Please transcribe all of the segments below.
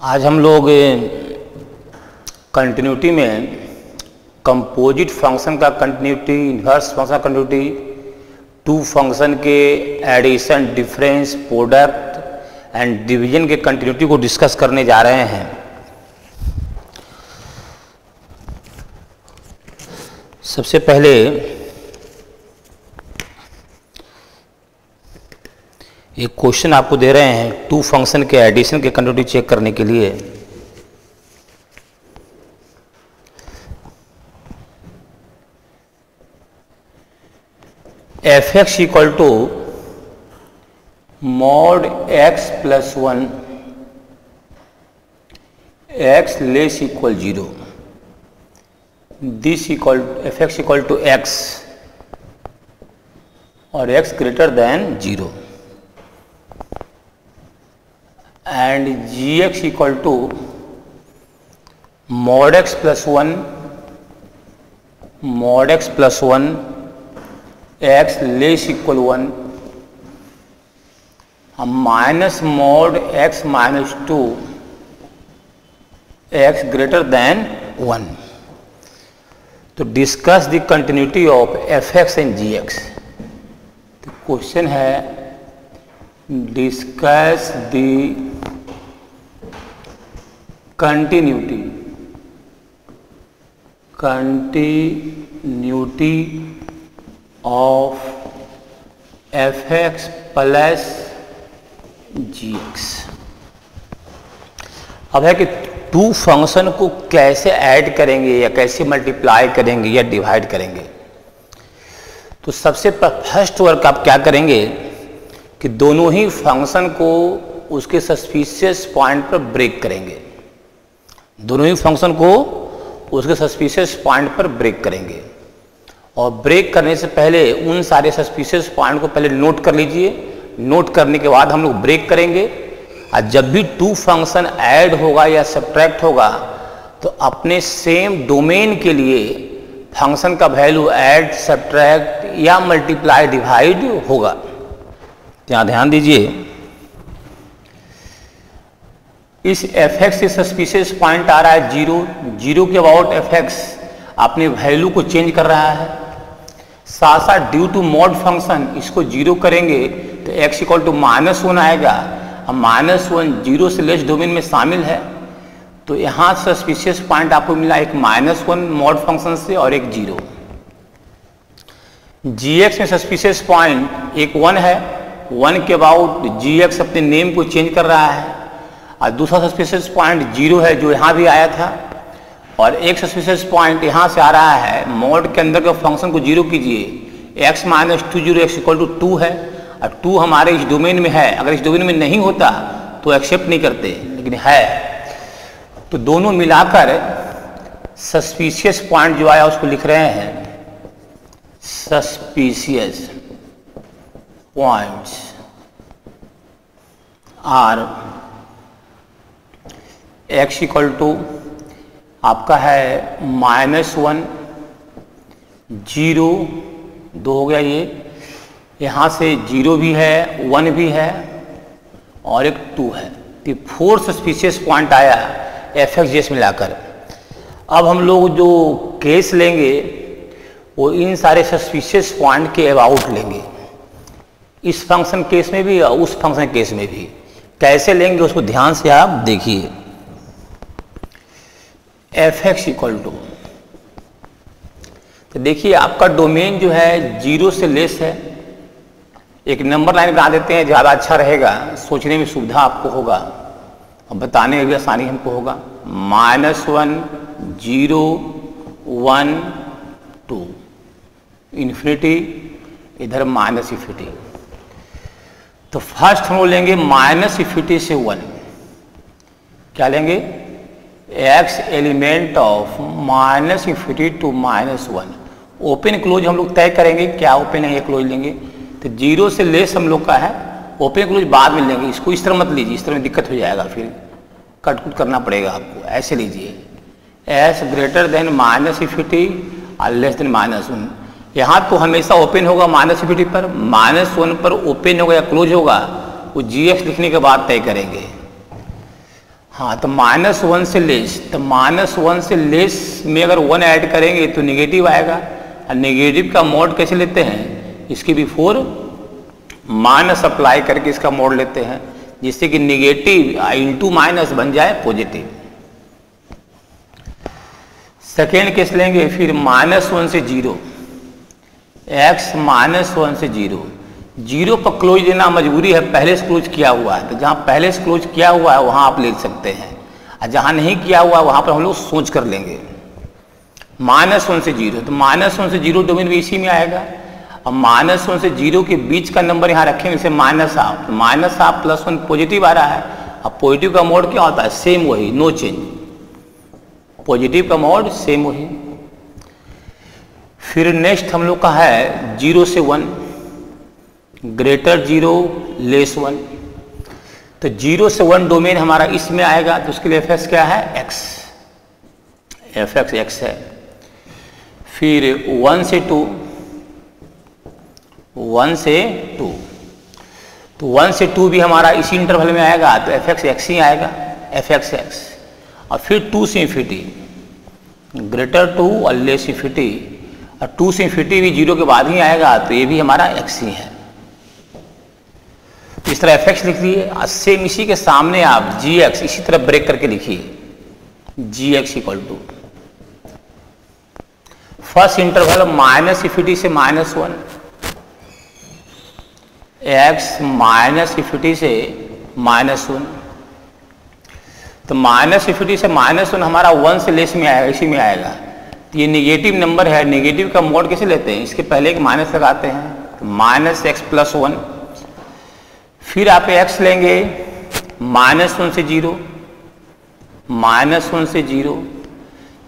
आज हम लोग कंटिन्यूटी में कंपोजिट फंक्शन का कंटिन्यूटी, इन्वर्स फंक्शन का कंटिन्यूटी, टू फंक्शन के addition, difference, product and division के कंटिन्यूटी को डिस्कस करने जा रहे हैं। सबसे पहले एक क्वेश्चन आपको दे रहे हैं टू फंक्शन के एडिशन के कंटिन्यूटी चेक करने के लिए। F x equal to mod X plus 1 X less equal 0, this equal F x equal to X और X greater than 0 and gx equal to mod x plus 1 mod x plus 1 x less equal 1 minus mod x minus 2 x greater than 1 to discuss the continuity of fx and gx। तो question है discuss the continuity of fx plus gx। अब है कि to function को कैसे add करेंगे या कैसे मल्टीप्लाई करेंगे या डिवाइड करेंगे। तो सबसे फर्स्ट वर्क आप क्या करेंगे कि दोनों ही फंक्शन को उसके सस्पिशियस पॉइंट पर ब्रेक करेंगे। दोनों ही फंक्शन को उसके सस्पिशियस पॉइंट पर ब्रेक करेंगे और ब्रेक करने से पहले उन सारे सस्पिशियस पॉइंट को पहले नोट कर लीजिए। नोट करने के बाद हम लोग ब्रेक करेंगे और जब भी टू फंक्शन ऐड होगा या सब्ट्रैक्ट होगा तो अपने सेम डोमेन के लिए फंक्शन का वैल्यू ऐड, सब्ट्रैक्ट या मल्टीप्लाई, डिवाइड होगा। यहाँ ध्यान दीजिए, इस fx से सस्पिशियस पॉइंट आ रहा है 0, 0 के अबाउट fx अपने वैल्यू को चेंज कर रहा है। साथ साथ ड्यू टू मॉड फंक्शन इसको 0 करेंगे तो x इक्वल टू -1 आएगा। अब -1 0 से लेस डोमेन में शामिल है तो यहाँ सस्पिशियस पॉइंट आपको मिला एक -1 मॉड फंक्शन से और एक 0। gx में सस्पिशियस पॉइंट एक 1 है, 1 के अबाउट gx अपने नेम को चेंज कर रहा है और दूसरा सस्पिशियस पॉइंट 0 है जो यहाँ भी आया था और एक सस्पिशियस पॉइंट यहाँ से आ रहा है। मॉड के अंदर के फंक्शन को 0 कीजिए, x minus 2 0 x equal to 2 है और 2 हमारे इस डोमेन में है। अगर इस डोमेन में नहीं होता तो एक्सेप्ट नहीं करते, लेकिन है तो दोनों मिलाकर सस्पिशियस पॉइंट जो आया उसको लिख रहे हैं suspicious points are x equal to आपका है -1 0 2 हो गया। ये यहाँ से 0 भी है, 1 भी है और एक 2 है। तो 4 सस्पिशियस पॉइंट आया एफ एक्स जेस मिलाकर। अब हम लोग जो केस लेंगे वो इन सारे सस्पिशियस पॉइंट के अबाउट लेंगे, इस फंक्शन केस में भी और उस फंक्शन केस में भी। कैसे लेंगे उसको ध्यान से आप देखिए। एफ एक्स इक्वल टू, तो देखिए आपका डोमेन जो है 0 से लेस है। एक नंबर लाइन बना देते हैं, ज़्यादा अच्छा रहेगा, सोचने में सुविधा आपको होगा और बताने में भी आसानी हमको होगा। -1 0 1 2 इन्फिनिटी, इधर -∞। तो फर्स्ट हम लोग लेंगे -∞ से 1। क्या लेंगे? x element of -∞ to -1। Open close हम लोग तय करेंगे, क्या ओपन है ये क्लोज लेंगे। तो 0 से लेस हम लोग का है, ओपन क्लोज बाद में लेंगे। इसको इस तरह मत लीजिए, इस तरह में दिक्कत हो जाएगा, फिर कट करना पड़ेगा आपको। ऐसे लीजिए s ग्रेटर देन -∞ और लेस देन -1। यहाँ तो हमेशा ओपन होगा -∞ पर, -1 पर ओपन होगा या क्लोज होगा वो gx लिखने के बाद तय करेंगे। हाँ, तो -1 से लेस, तो -1 से लेस में अगर 1 ऐड करेंगे तो नेगेटिव आएगा। और नेगेटिव का मोड कैसे लेते हैं, इसके बिफोर माइनस अप्लाई करके इसका मोड लेते हैं, जिससे कि नेगेटिव इंटू माइनस बन जाए पॉजिटिव। सेकेंड केस लेंगे फिर -1 से 0, x -1 से 0 पर क्लोज देना मजबूरी है, पहले से क्लोज किया हुआ है। तो जहाँ पहले से क्लोज किया हुआ है वहाँ आप ले सकते हैं, और जहाँ नहीं किया हुआ वहाँ पर हम लोग सोच कर लेंगे। -1 से 0, तो -1 से 0 डोमेन भी इसी में आएगा। और -1 से 0 के बीच का नंबर यहाँ रखेंगे, जैसे -1/2, -1/2 + 1 पॉजिटिव आ रहा है। अब पॉजिटिव का मोड क्या होता है, सेम वही, नो चेंज। पॉजिटिव का मोड सेम वही। फिर नेक्स्ट हम लोग का है 0 से 1, ग्रेटर 0 लेस 1। तो 0 से 1 डोमेन हमारा इसमें आएगा, तो उसके लिए fx क्या है, x, fx x है। फिर 1 से 2, 1 से 2, तो 1 से 2 भी हमारा इसी इंटरवल में आएगा, तो fx x ही आएगा, fx x। और फिर 2 से इन्फिनिटी, ग्रेटर 2 और लेस इन्फिनिटी, और 2 से इन्फिनिटी भी 0 के बाद ही आएगा, तो ये भी हमारा x ही है। इस तरह fx लिख लिए, और सेम इसी के सामने आप gx इसी तरह ब्रेक करके लिखिए, gx = first interval minus infinity से -1, x माइनस इन्फिनिटी से -1। तो माइनस इन्फिनिटी से -1 हमारा 1 से लेस में आएगा, इसी में आएगा। तो ये नेगेटिव नंबर है, नेगेटिव का मोड कैसे लेते हैं, इसके पहले एक माइनस लगाते हैं, तो -x + 1। फिर आप x लेंगे -1 से 0, -1 से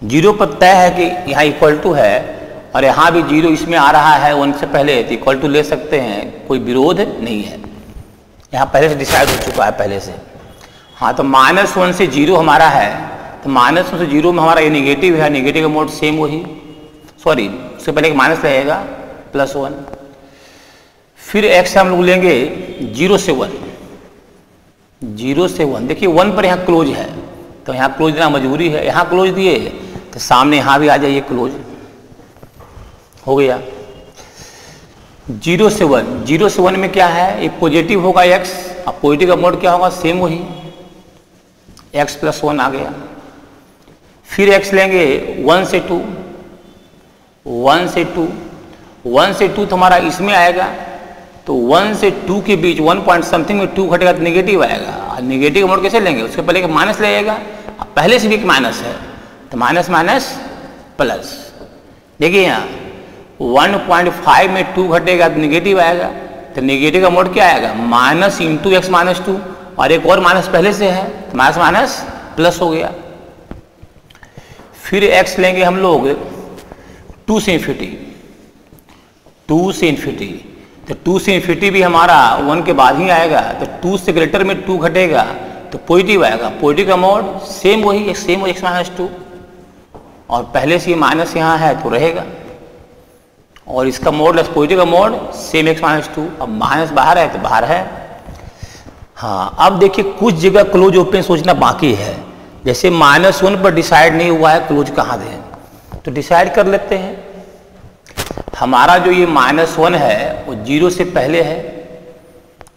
0 पर तय है कि यहाँ इक्वल टू है, और यहाँ भी 0 इसमें आ रहा है 1 से पहले, तो इक्वल टू ले सकते हैं, कोई विरोध नहीं है, यहाँ पहले से डिसाइड हो चुका है पहले से। हाँ, तो -1 से 0 हमारा है, तो -1 से 0 में हमारा ये नेगेटिव है, नेगेटिव का मोड सेम वही, सॉरी उससे पहले एक माइनस रहेगा +1। फिर x हम लोग लेंगे 0 से 1, 0 से 1, देखिए 1 पर यहाँ क्लोज है, तो यहाँ क्लोज देना मजबूरी है, यहाँ क्लोज दिए तो सामने यहाँ भी आ जाइए, क्लोज हो गया। 0 से 1, 0 से 1 में क्या है, एक पॉजिटिव होगा x, अब पॉजिटिव का मोड क्या होगा, सेम वही, x + 1 आ गया। फिर x लेंगे 1 से 2, 1 से 2, 1 से 2 तो हमारा इसमें आएगा, तो 1 से 2 के बीच 1 पॉइंट समथिंग में 2 घटेगा तो नेगेटिव आएगा। नेगेटिव का मोड कैसे लेंगे, उसके पहले एक माइनस लगेगा, पहले से भी एक माइनस है, तो माइनस माइनस प्लस। देखिए यहाँ 1.5 में 2 घटेगा तो नेगेटिव आएगा, तो नेगेटिव का मोड क्या आएगा, माइनस इंटू x - 2, और एक और माइनस पहले से है, तो माइनस माइनस प्लस हो गया। फिर x लेंगे हम लोग 2 से इन्फिनिटी, 2 से इन्फिनिटी, तो 2 से इन्फिनिटी भी हमारा 1 के बाद ही आएगा, तो 2 से ग्रेटर में 2 घटेगा तो पॉजिटिव आएगा। पॉजिटिव का मोड सेम वही, सेम x - 2, और पहले से ये माइनस यहाँ है तो रहेगा, और इसका मोड पॉजिटिव का मोड सेम x - 2, अब माइनस बाहर है तो बाहर है। हाँ, अब देखिए कुछ जगह क्लोज ओपन सोचना बाकी है, जैसे -1 पर डिसाइड नहीं हुआ है क्लोज कहाँ दें, तो डिसाइड कर लेते हैं। हमारा जो ये -1 है वो 0 से पहले है,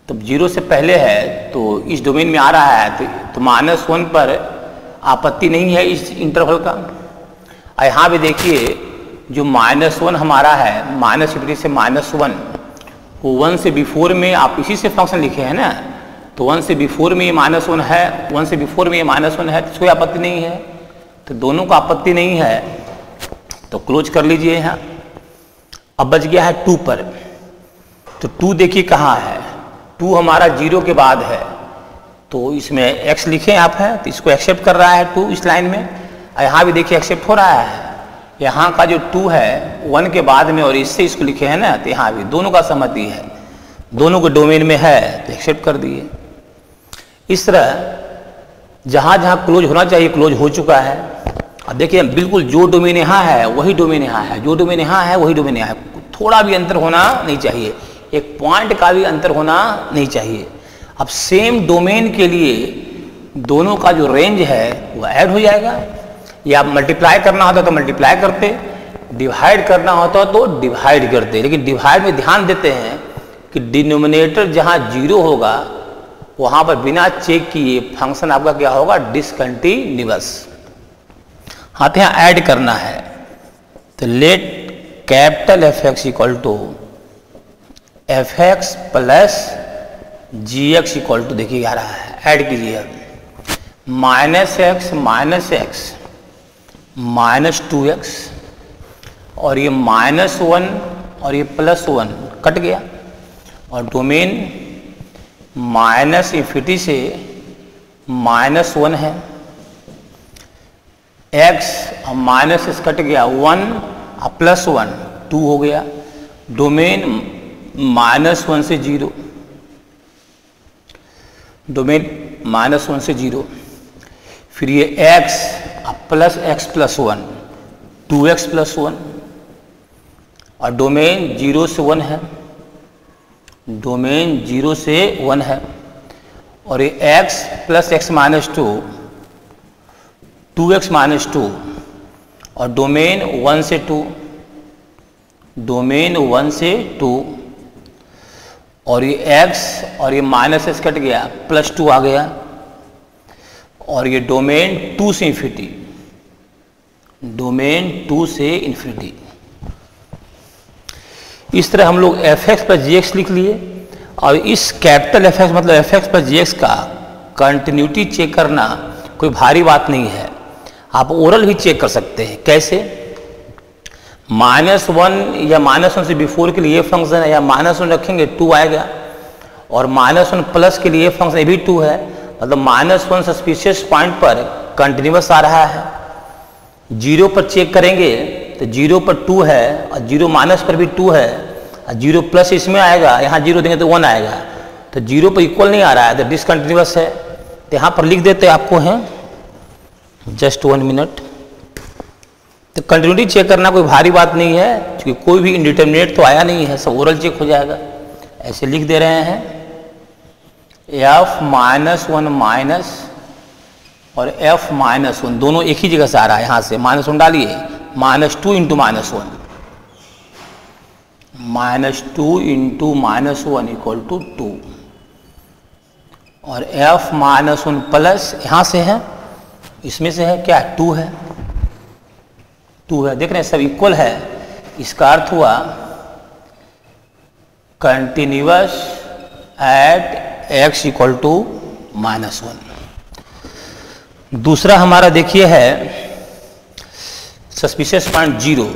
तो 0 से पहले है तो इस डोमेन में आ रहा है, तो -1 पर आपत्ति नहीं है इस इंटरवल का। यहाँ भी देखिए जो -1 हमारा है, माइनस इन्फिनिटी से -1, वो 1 से बिफोर में आप इसी से फंक्शन लिखे हैं ना, तो 1 से बिफोर में ये -1 है, 1 से बिफोर में ये -1 है, तो कोई आपत्ति नहीं है, तो दोनों को आपत्ति नहीं है, तो क्लोज कर लीजिए यहाँ। अब बच गया है 2 पर, तो 2 देखिए कहाँ है, 2 हमारा 0 के बाद है, तो इसमें x लिखे आप है, तो इसको एक्सेप्ट कर रहा है 2 इस लाइन में, यहाँ भी देखिए एक्सेप्ट हो रहा है। यहाँ का जो 2 है 1 के बाद में, और इससे इसको लिखे हैं ना, तो यहाँ भी दोनों का सहमति है, दोनों के डोमेन में है, तो एक्सेप्ट कर दिए। इस तरह जहाँ जहाँ क्लोज होना चाहिए क्लोज हो चुका है। अब देखिए बिल्कुल जो डोमेन यहाँ है वही डोमेन यहाँ है, जो डोमेन यहाँ है वही डोमेन यहाँ है, थोड़ा भी अंतर होना नहीं चाहिए, एक पॉइंट का भी अंतर होना नहीं चाहिए। अब सेम डोमेन के लिए दोनों का जो रेंज है वो ऐड हो जाएगा। या मल्टीप्लाई करना होता तो मल्टीप्लाई करते, डिवाइड करना होता तो डिवाइड करते। लेकिन डिवाइड में ध्यान देते हैं कि डिनोमिनेटर जहाँ 0 होगा वहाँ पर बिना चेक किए फंक्शन आपका क्या होगा, डिसकंटिन्यूअस। हाँ तो यहाँ ऐड करना है, तो let capital F x equal to F x plus g x equal to, देखिए आ रहा है, ऐड कीजिए, माइनस एक्स माइनस 2x और ये -1 और ये +1 कट गया और डोमेन -∞ से -1 है। x और माइनस से कट गया, 1 और +1 2 हो गया। डोमेन -1 से 0, डोमेन -1 से 0, फिर ये x plus x plus 1 2x plus 1 और डोमेन 0 से 1 है, डोमेन 0 से 1 है और ये x plus x minus 2 2x minus 2 और डोमेन 1 से 2, डोमेन 1 से 2 और ये x और ये माइनस x कट गया, +2 आ गया और ये डोमेन 2 से इन्फिनिटी, डोमेन 2 से इन्फिनिटी। इस तरह हम लोग F x plus g x लिख लिए और इस कैपिटल एफ एक्स मतलब F x plus g x का कंटिन्यूटी चेक करना कोई भारी बात नहीं है। आप ओरल भी चेक कर सकते हैं। कैसे? -1 या -1 से बिफोर के लिए ये फंक्शन है, या -1 रखेंगे 2 आएगा और -1 प्लस के लिए फंक्शन ये भी 2 है, मतलब -1 सस्पिशियस पॉइंट पर कंटिन्यूअस आ रहा है। 0 पर चेक करेंगे तो 0 पर 2 है और 0 माइनस पर भी 2 है और 0 प्लस इसमें आएगा, यहाँ 0 देंगे तो 1 आएगा, तो 0 पर इक्वल नहीं आ रहा है तो डिसकंटिन्यूअस है। तो यहाँ पर लिख देते आपको हैं, जस्ट 1 मिनट। तो कंटिन्यूटी चेक करना कोई भारी बात नहीं है, क्योंकि कोई भी इंडिटरमिनेट तो आया नहीं है, सब ओरल चेक हो जाएगा। ऐसे लिख दे रहे हैं f-1 माइनस और f-1 दोनों एक ही जगह से आ रहा है, यहाँ से -1 डालिए, -2 इंटू -1, -2 इंटू -1 इक्वल टू 2 और f-1 प्लस यहाँ से है, इसमें से है क्या, 2 है, 2 है, देख रहे हैं सब इक्वल है। इसका अर्थ हुआ continuous at x equal to -1। दूसरा हमारा देखिए है सस्पिशियस पॉइंट 0,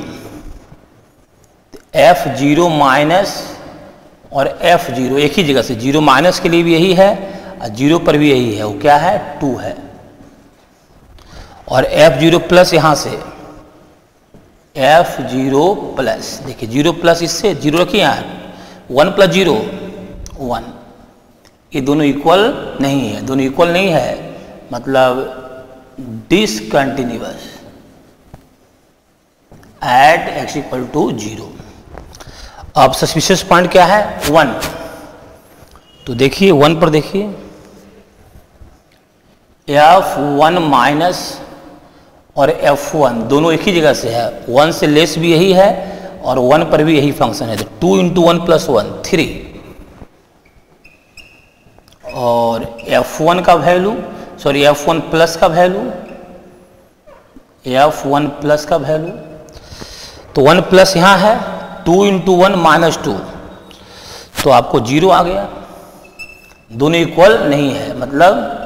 f0 माइनस और f0 एक ही जगह से, 0 माइनस के लिए भी यही है और 0 पर भी यही है, वो क्या है, 2 है और f0 प्लस यहाँ से f0 प्लस, देखिए 0 प्लस इससे 0 रखिए यहाँ, 1 प्लस 0 1, ये दोनों इक्वल नहीं है, दोनों इक्वल नहीं है मतलब discontinuous at x equal to 0। अब सस्पिशियस पॉइंट क्या है, 1, तो देखिए 1 पर देखिए f1 माइनस और f1 दोनों एक ही जगह से है, 1 से लेस भी यही है और 1 पर भी यही फंक्शन है, तो 2 इंटू 1 प्लस 1 3 और f1 का वैल्यू, सॉरी f1 प्लस का वैल्यू, f1 प्लस का वैल्यू, तो 1 प्लस यहाँ है, 2 इंटू 1 माइनस 2, तो आपको 0 आ गया। दोनों इक्वल नहीं है मतलब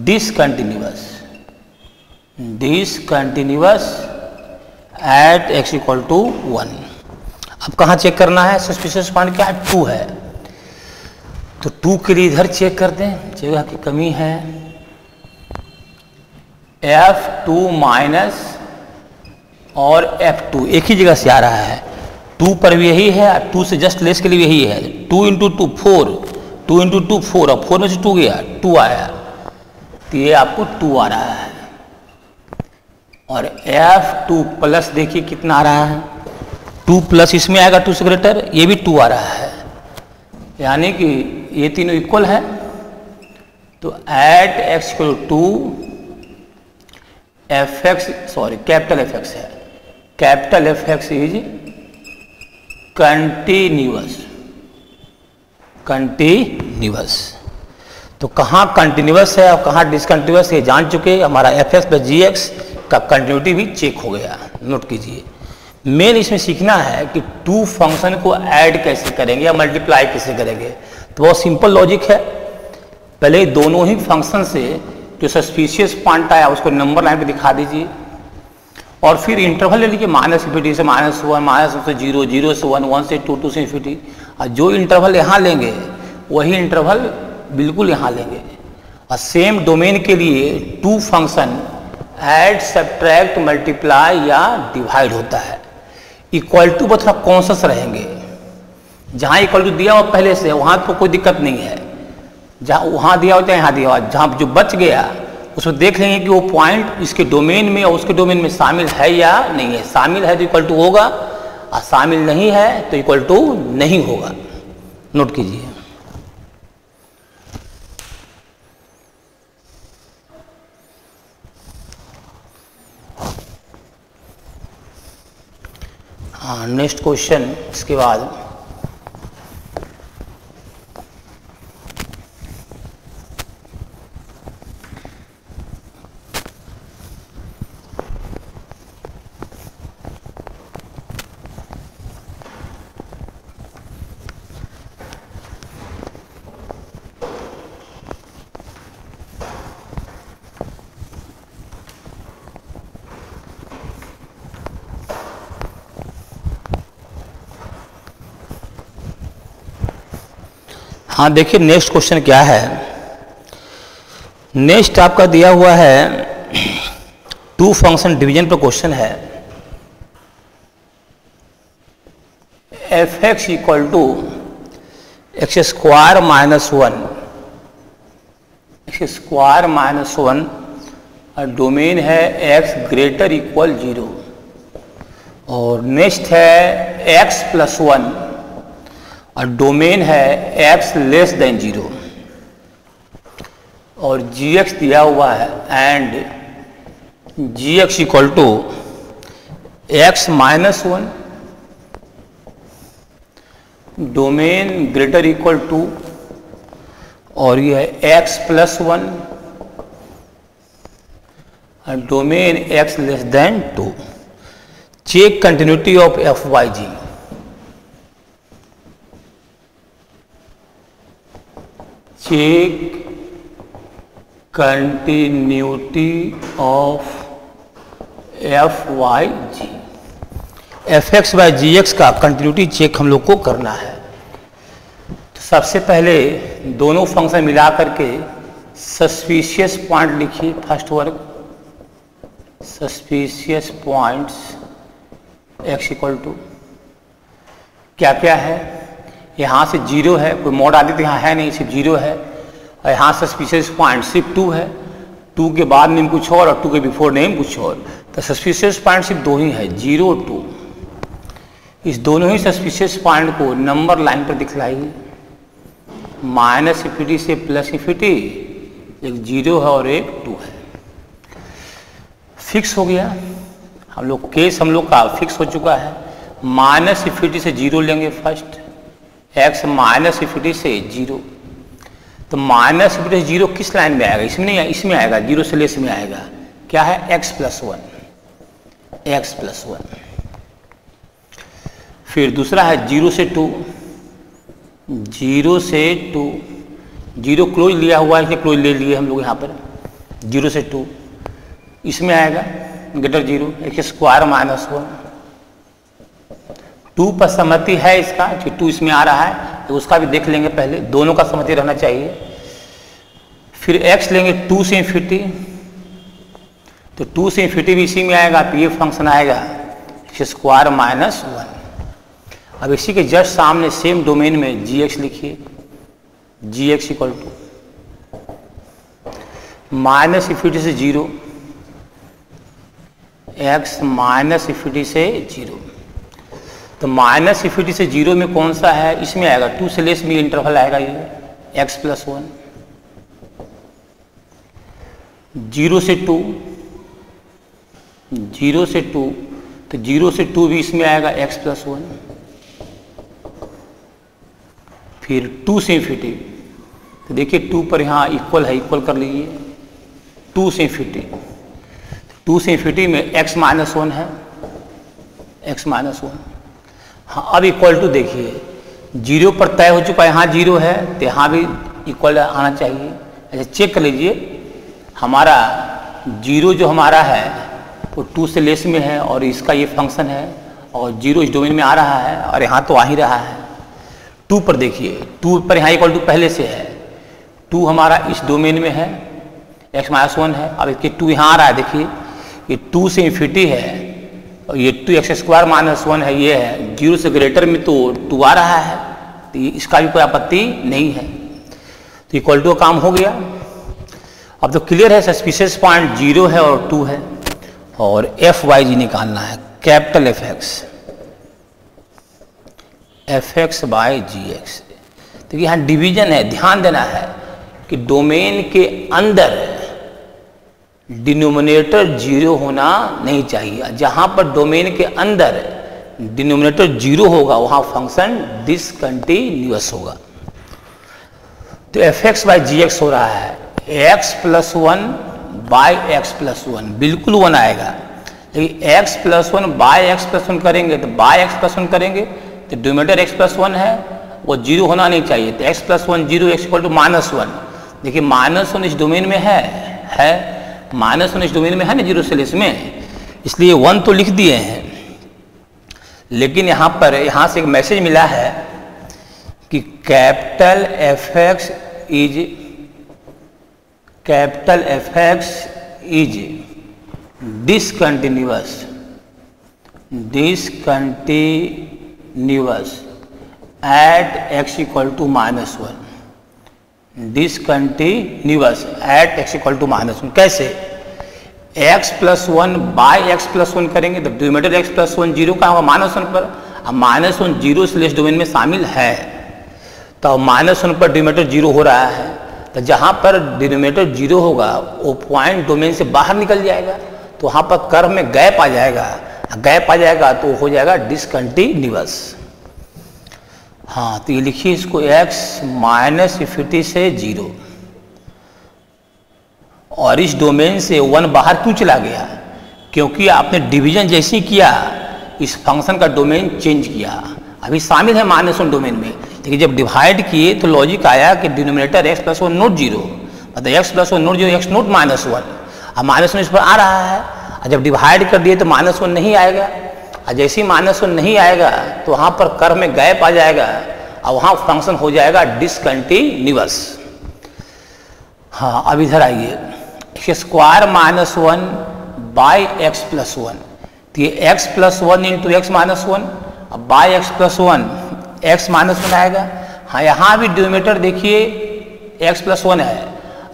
discontinuous, discontinuous at x equal to 1। अब कहाँ चेक करना है, सस्पिशियस पॉइंट क्या है, 2 है, तो 2 के लिए इधर चेक कर दें, जगह की कमी है, f2 माइनस और f2 एक ही जगह से आ रहा है, 2 पर भी यही है, 2 से जस्ट लेस के लिए यही है, 2 इंटू 2 4, 2 इंटू 2 4 और 4 में से 2 गया, 2 आया, तो ये आपको 2 आ रहा है। और f2 प्लस देखिए कितना आ रहा है, 2 प्लस इसमें आएगा 2 से ग्रेटर, ये भी 2 आ रहा है, यानी कि ये तीनों इक्वल है, तो तो at x equal to F X, sorry capital F X है, capital F x is continuous, continuous. तो कहाँ कंटिन्यूअस है और कहाँ डिसकंटिन्यूअस है जान चुके। हमारा F x plus g x का कंटिन्यूटी भी चेक हो गया, नोट कीजिए। मेन इसमें सीखना है कि टू फंक्शन को ऐड कैसे करेंगे या मल्टीप्लाई कैसे करेंगे। तो बहुत सिंपल लॉजिक है, पहले दोनों ही फंक्शन से जो सस्पिशियस पॉइंट आया उसको नंबर लाइन पे दिखा दीजिए और फिर इंटरवल ले लीजिए माइनस इन्फिनिटी से -1, -1 से 0, 0 से 1, 1 से 2, 2 से इन्फिनिटी। और जो इंटरवल यहाँ लेंगे वही इंटरवल बिल्कुल यहाँ लेंगे। और सेम डोमेन के लिए two function add, subtract, multiply या डिवाइड होता है। इक्वल टू पर थोड़ा कॉन्शियस रहेंगे, जहाँ इक्वल टू दिया हो पहले से वहाँ तो कोई दिक्कत नहीं है, जहाँ वहाँ दिया हो चाहे यहाँ दिया हो, जहाँ जो बच गया उसमें देख लेंगे कि वो पॉइंट इसके डोमेन में और उसके डोमेन में शामिल है या नहीं है। शामिल है तो इक्वल टू होगा और शामिल नहीं है तो इक्वल टू नहीं होगा, नोट कीजिए। हाँ, नेक्स्ट क्वेश्चन इसके बाद हाँ देखिए नेक्स्ट क्वेश्चन क्या है। नेक्स्ट आपका दिया हुआ है टू फंक्शन डिवीजन पर क्वेश्चन है। F x equal to x square minus 1, x square minus 1 और डोमेन है एक्स ग्रेटर इक्वल 0। और नेक्स्ट है एक्स प्लस 1 और डोमेन है x लेस देन 0 और gx दिया हुआ है and gx equal to x minus 1, domain greater equal to और ये है x प्लस 1 और domain x less than 2। Check continuity of f by g. Check continuity of f by g. F x by g x का continuity check हम लोग को करना है। तो सबसे पहले दोनों फंक्शन मिला करके सस्पिशियस पॉइंट लिखिए। फर्स्ट वर्ग suspicious points x equal to क्या क्या है, यहाँ से 0 है, कोई मोड आदि तो यहाँ है नहीं, सिर्फ 0 है। और यहाँ सस्पिशियस पॉइंट सिर्फ 2 है, 2 के बाद नेम कुछ और 2 के बिफोर नेम कुछ और। तो सस्पिशियस पॉइंट सिर्फ 2 ही है, 0 2। इस दोनों ही सस्पिशियस पॉइंट को नंबर लाइन पर दिखलाइए। माइनस इन्फिनिटी से प्लस इन्फिनिटी, एक 0 है और एक 2 है। फिक्स हो गया, हम लोग केस हम लोग का फिक्स हो चुका है। माइनस इन्फिनिटी से 0 लेंगे फर्स्ट, x माइनस इन्फिनिटी से 0। तो माइनस इन्फिनिटी से 0 किस लाइन में आएगा, इसमें नहीं है, इसमें आएगा, 0 से लेस में आएगा। क्या है x प्लस 1, x प्लस 1। फिर दूसरा है 0 से 2, 0 से 2, 0 क्लोज लिया हुआ है, इसलिए क्लोज ले लिए हम लोग यहाँ पर। 0 से 2 इसमें आएगा ग्रेटर 0, एक्स स्क्वायर माइनस 1। 2 पर सहमति है इसका, कि 2 इसमें आ रहा है तो उसका भी देख लेंगे, पहले दोनों का सहमति रहना चाहिए। फिर x लेंगे 2 से इन्फिनिटी, तो 2 से इन्फिनिटी भी इसी में आएगा, तो ये फंक्शन आएगा एक्स स्क्वायर माइनस 1। अब इसी के जस्ट सामने सेम डोमेन में gx लिखिए। gx equal to minus infinity से 0, x माइनस इन्फिनिटी से 0। तो माइनस इन्फिनिटी से 0 में कौन सा है, इसमें आएगा, 2 से लेस में इंटरवल आएगा, ये x प्लस 1। 0 से 2, 0 से 2, तो 0 से 2 भी इसमें आएगा x प्लस 1, फिर 2 से इन्फिनिटी, तो देखिए 2 पर यहाँ इक्वल है, इक्वल कर लीजिए, 2 से इन्फिनिटी, 2 से इन्फिनिटी में x माइनस 1 है, x माइनस 1। हाँ, अब इक्वल टू देखिए 0 पर तय हो चुका है, यहाँ 0 है तो यहाँ भी इक्वल आना चाहिए। अच्छा चेक कर लीजिए, हमारा 0 जो हमारा है वो 2 से लेस में है और इसका ये फंक्शन है और 0 इस डोमेन में आ रहा है और यहाँ तो आ ही रहा है। 2 पर देखिए, 2 पर यहाँ इक्वल टू पहले से है, 2 हमारा इस डोमेन में है, x माइनस 1 है। अब इसके 2 यहाँ आ रहा है, देखिए ये 2 से इन्फिनिटी है और ये 2x स्क्वायर माइनस 1 है, ये है 0 से ग्रेटर में तो 2 आ रहा है, तो इसका भी कोई आपत्ति नहीं है, तो इक्वल टू काम हो गया। अब तो क्लियर है, सस्पिशियस पॉइंट 0 है और 2 है और एफ वाई जी निकालना है, capital F x by g x. तो यहाँ डिवीजन है, ध्यान देना है कि डोमेन के अंदर डिनोमिनेटर 0 होना नहीं चाहिए। जहां पर डोमेन के अंदर डिनोमिनेटर 0 होगा वहां फंक्शन डिसकंटिन्यूअस होगा। तो f x by g x हो रहा है x plus 1 by x plus 1, बिल्कुल 1 आएगा, लेकिन x plus 1 by x plus 1 करेंगे तो बाई एक्स प्लस 1 करेंगे तो डिनोमिनेटर x प्लस 1 है वो 0 होना नहीं चाहिए, तो x plus 1 0, x equal to minus 1। देखिए माइनस 1 इस डोमेन में है माइनस 1 इस डोमेन में है ना 0 से लेस में, इसलिए 1 तो लिख दिए हैं। लेकिन यहाँ पर यहाँ से एक मैसेज मिला है कि capital F x is discontinuous at x equal to minus 1, discontinuous at x equal to minus 1। कैसे? x plus 1 by x plus 1 करेंगे तो डिनोमिनेटर x प्लस 1 0 का होगा माइनस 1 पर, अब माइनस 1 0 से लेस डोमेन में शामिल है तो माइनस 1 पर डिनोमिनेटर 0 हो रहा है, तो जहाँ पर डिनोमिनेटर 0 होगा वो पॉइंट डोमेन से बाहर निकल जाएगा, तो वहाँ पर कर्व में गैप आ जाएगा, तो हो जाएगा डिसकंटिन्यूअस। हाँ, तो ये लिखिए इसको x माइनस इन्फिनिटी से 0, और इस डोमेन से 1 बाहर क्यों चला गया? क्योंकि आपने डिवीजन जैसे ही किया इस फंक्शन का डोमेन चेंज किया, अभी शामिल है माइनस 1 डोमेन में, लेकिन जब डिवाइड किए तो लॉजिक आया कि डिनोमिनेटर x प्लस 1 नोट 0, मतलब x plus 1 note 0, x note minus 1। अब माइनस 1 इस पर आ रहा है, और जब डिवाइड कर दिए तो माइनस 1 नहीं आएगा, और जैसे ही माइनस 1 नहीं आएगा तो वहाँ पर कर्व में गैप आ जाएगा और वहाँ फंक्शन हो जाएगा डिसकंटिन्यूअस। हाँ, अब इधर आइए, x square minus 1 by x plus 1, तो ये x plus 1 into x minus 1, अब by x plus 1 x minus 1 आएगा। हाँ, यहाँ भी डिनोमिनेटर देखिए x प्लस 1 है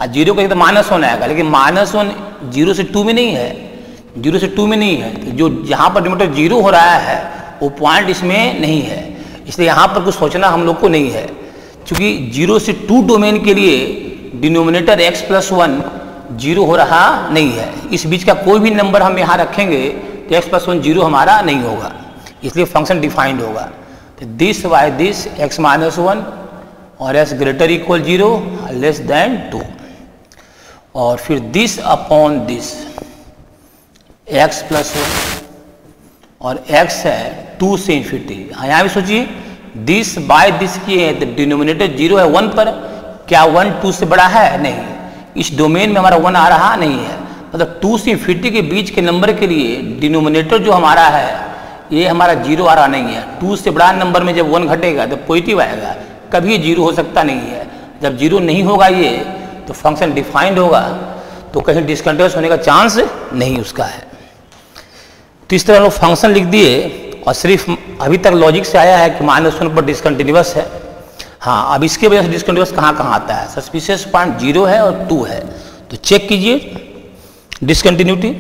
और 0 का तो माइनस 1 आएगा, लेकिन माइनस 1 0 से 2 में नहीं है, 0 से 2 में नहीं है, तो जो जहाँ पर डिनोमिनेटर 0 हो रहा है वो पॉइंट इसमें नहीं है, इसलिए यहाँ पर कुछ सोचना हम लोग को नहीं है, क्योंकि 0 से 2 डोमेन के लिए डिनोमिनेटर x प्लस 1 0 हो रहा नहीं है। इस बीच का कोई भी नंबर हम यहाँ रखेंगे तो x प्लस 1 0 हमारा नहीं होगा, इसलिए फंक्शन डिफाइंड होगा। तो this by this x minus 1 और x greater equal 0 less than 2, और फिर this upon this x plus 1 और x है 2 से इन्फिनिटी। हाँ, यहाँ भी सोचिए दिस बाय दिस किए हैं तो डिनोमिनेटर 0 है 1 पर, क्या 1 2 से बड़ा है? नहीं, इस डोमेन में हमारा 1 आ रहा नहीं है, मतलब 2 से इन्फिनिटी के बीच के नंबर के लिए डिनोमिनेटर जो हमारा है ये हमारा 0 आ रहा नहीं है। 2 से बड़ा नंबर में जब 1 घटेगा तो पॉजिटिव आएगा, कभी 0 हो सकता नहीं है। जब 0 नहीं होगा ये तो फंक्शन डिफाइंड होगा, तो कहीं डिसकंटिन्यूअस होने का चांस नहीं उसका है। तो इस तरह लोग फंक्शन लिख दिए और सिर्फ अभी तक लॉजिक से आया है कि माइनस 1 पर डिसकंटिन्यूअस है। हाँ, अब इसके वजह से डिसकंटिन्यूअस कहाँ कहाँ आता है? सस्पिशियस पॉइंट 0 है और 2 है, तो चेक कीजिए डिसकंटिन्यूटी।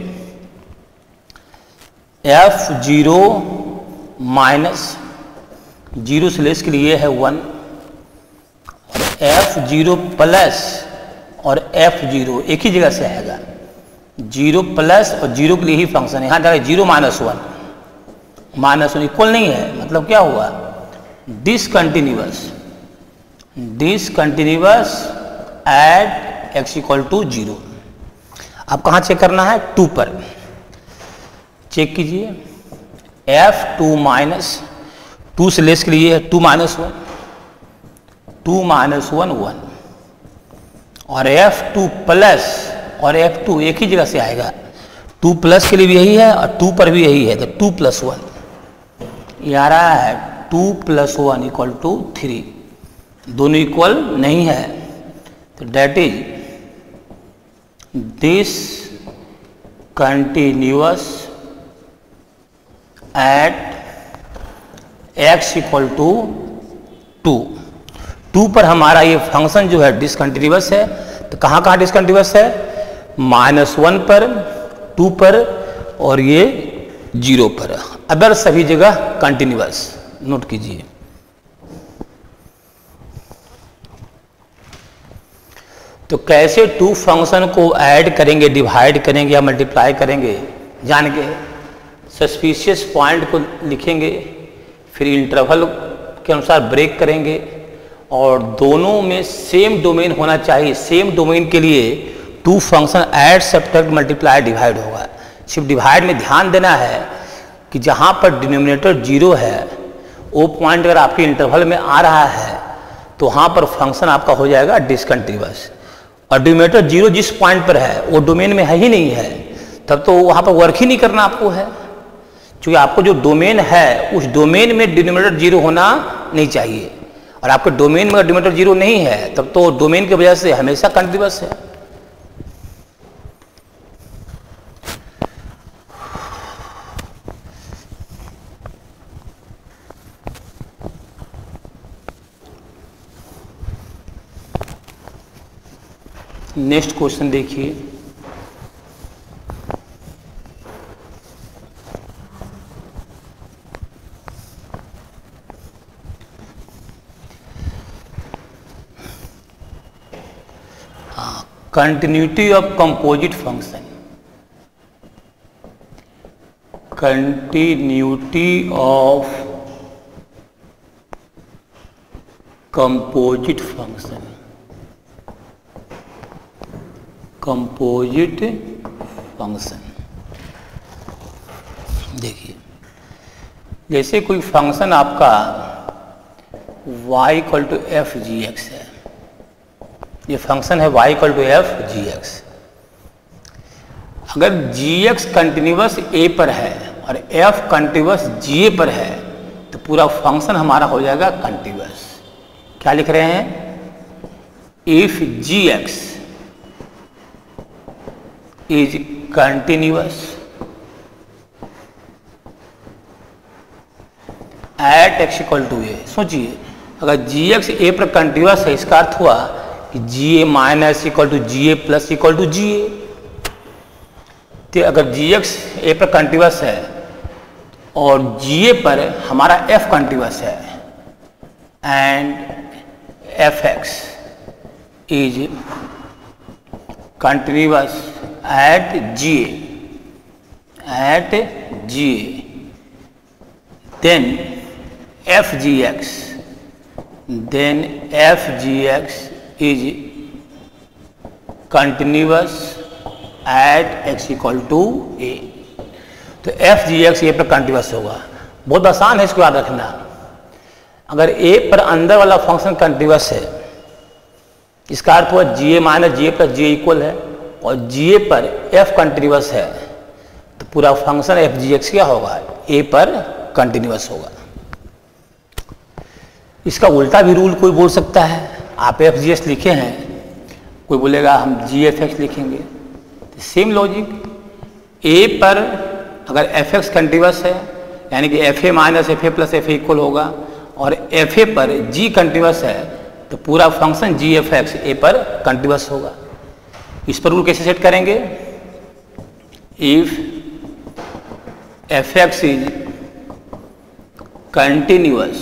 F0 माइनस 0 से लेस के लिए है 1, और F0 प्लस और F0 एक ही जगह से आएगा, जीरो प्लस और जीरो के लिए ही फंक्शन है। यहाँ देखिए zero minus one, minus one equal नहीं है, मतलब क्या हुआ, discontinuous, discontinuous at x equal to zero. अब कहाँ चेक करना है, टू पर चेक कीजिए, एफ टू माइनस टू से लेस के लिए two minus one, two minus one one, और एफ टू प्लस और एफ टू एक ही जगह से आएगा, टू प्लस के लिए भी यही है और टू पर भी यही है, तो टू प्लस वन ये आ रहा है, two plus one equal to three, दोनों इक्वल नहीं है, तो that is this continuous at x equal to two. Two पर हमारा ये फंक्शन जो है डिसकंटिन्यूअस है, तो कहाँ कहाँ डिसकंटिन्यूअस है, माइनस वन पर, टू पर और ये जीरो पर, अदर सभी जगह कंटिन्यूअस। नोट कीजिए, तो कैसे टू फंक्शन को ऐड करेंगे, डिवाइड करेंगे या मल्टीप्लाई करेंगे, जान के सस्पिशियस पॉइंट को लिखेंगे, फिर इंटरवल के अनुसार ब्रेक करेंगे, और दोनों में सेम डोमेन होना चाहिए। सेम डोमेन के लिए two function add subtract multiply divide होगा। सिर्फ डिवाइड में ध्यान देना है कि जहाँ पर डिनोमिनेटर जीरो है वो पॉइंट अगर आपके इंटरवल में आ रहा है तो वहाँ पर फंक्शन आपका हो जाएगा डिसकंटिन्यूअस, और डिनोमिनेटर जीरो जिस पॉइंट पर है वो डोमेन में है ही नहीं है, तब तो वहाँ पर वर्क ही नहीं करना आपको है, क्योंकि आपको जो डोमेन है उस डोमेन में डिनोमिनेटर जीरो होना नहीं चाहिए, और आपके डोमेन में अगर डिनोमिनेटर जीरो नहीं है तब तो डोमेन की वजह से हमेशा कंटिन्यूअस है। नेक्स्ट क्वेश्चन देखिए, continuity of composite function, continuity of composite function, composite function. देखिए, जैसे कोई फंक्शन आपका y equal to f ji x है, ये फंक्शन है y equal to f ji x. अगर जी एक्स कंटिन्यूअस a पर है और f कंटिन्यूअस जी पर है तो पूरा फंक्शन हमारा हो जाएगा कंटिन्यूअस। क्या लिख रहे हैं, if G x is continuous at x equal to A. सोचिए, अगर जी एक्स ए पर कंटिन्यूअस है, इसका अर्थ हुआ कि G A minus equal to G A plus equal to G A. तो अगर जी एक्स ए पर कंटिन्यूअस है और जी ए पर हमारा एफ कंटिन्यूअस है and F x is continuous at G A, then F ji x is continuous at x equal to A. तो F ji x a पर कंटिन्यूअस होगा। बहुत आसान है इसको याद रखना। अगर ए पर अंदर वाला फंक्शन कंटिन्यूअस है, इसका अर्थ हुआ जी A minus ji A plus ji A equal है, और जी ए पर एफ कंटिन्यूअस है तो पूरा फंक्शन एफ जी एक्स क्या होगा, ए पर कंटिन्यूअस होगा। इसका उल्टा भी रूल कोई बोल सकता है। आप एफ जी एक्स लिखे हैं, कोई बोलेगा हम जी एफ एक्स लिखेंगे। सेम लॉजिक, ए पर अगर एफ एक्स कंटिन्यूअस है यानी कि F A minus f A plus F A equal होगा, और एफ ए पर जी कंटिन्यूअस है तो पूरा function g f x a पर कंटिन्यूअस होगा। इस पर रूल कैसे सेट करेंगे, if f x is continuous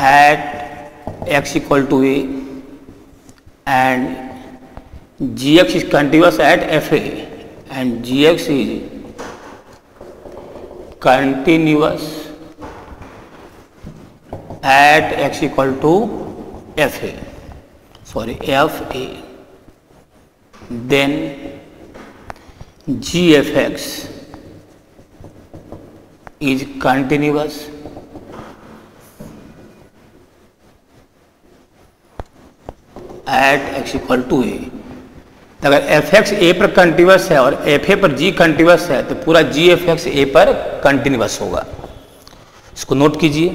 at x equal to a and gx is continuous at fa and gx is continuous at x equal to fa, then gfx is continuous at x equal to a। तो अगर fx a पर continuous है और fa पर g continuous है तो पूरा gfx a पर कंटिन्यूअस होगा। इसको नोट कीजिए।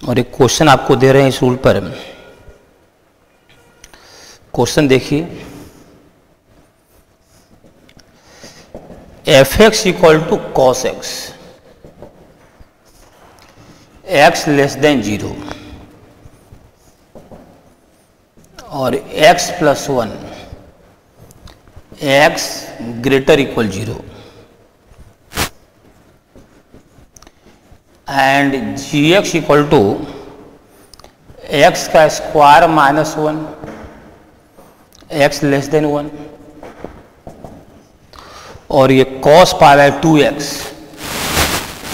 और एक क्वेश्चन आपको दे रहे हैं इस रूल पर। क्वेश्चन देखिए, fx equal to cos X, x less than 0 और x plus 1 x greater equal 0 and gx equal to x का square minus 1 x less than 1 और ये cos pi by 2x,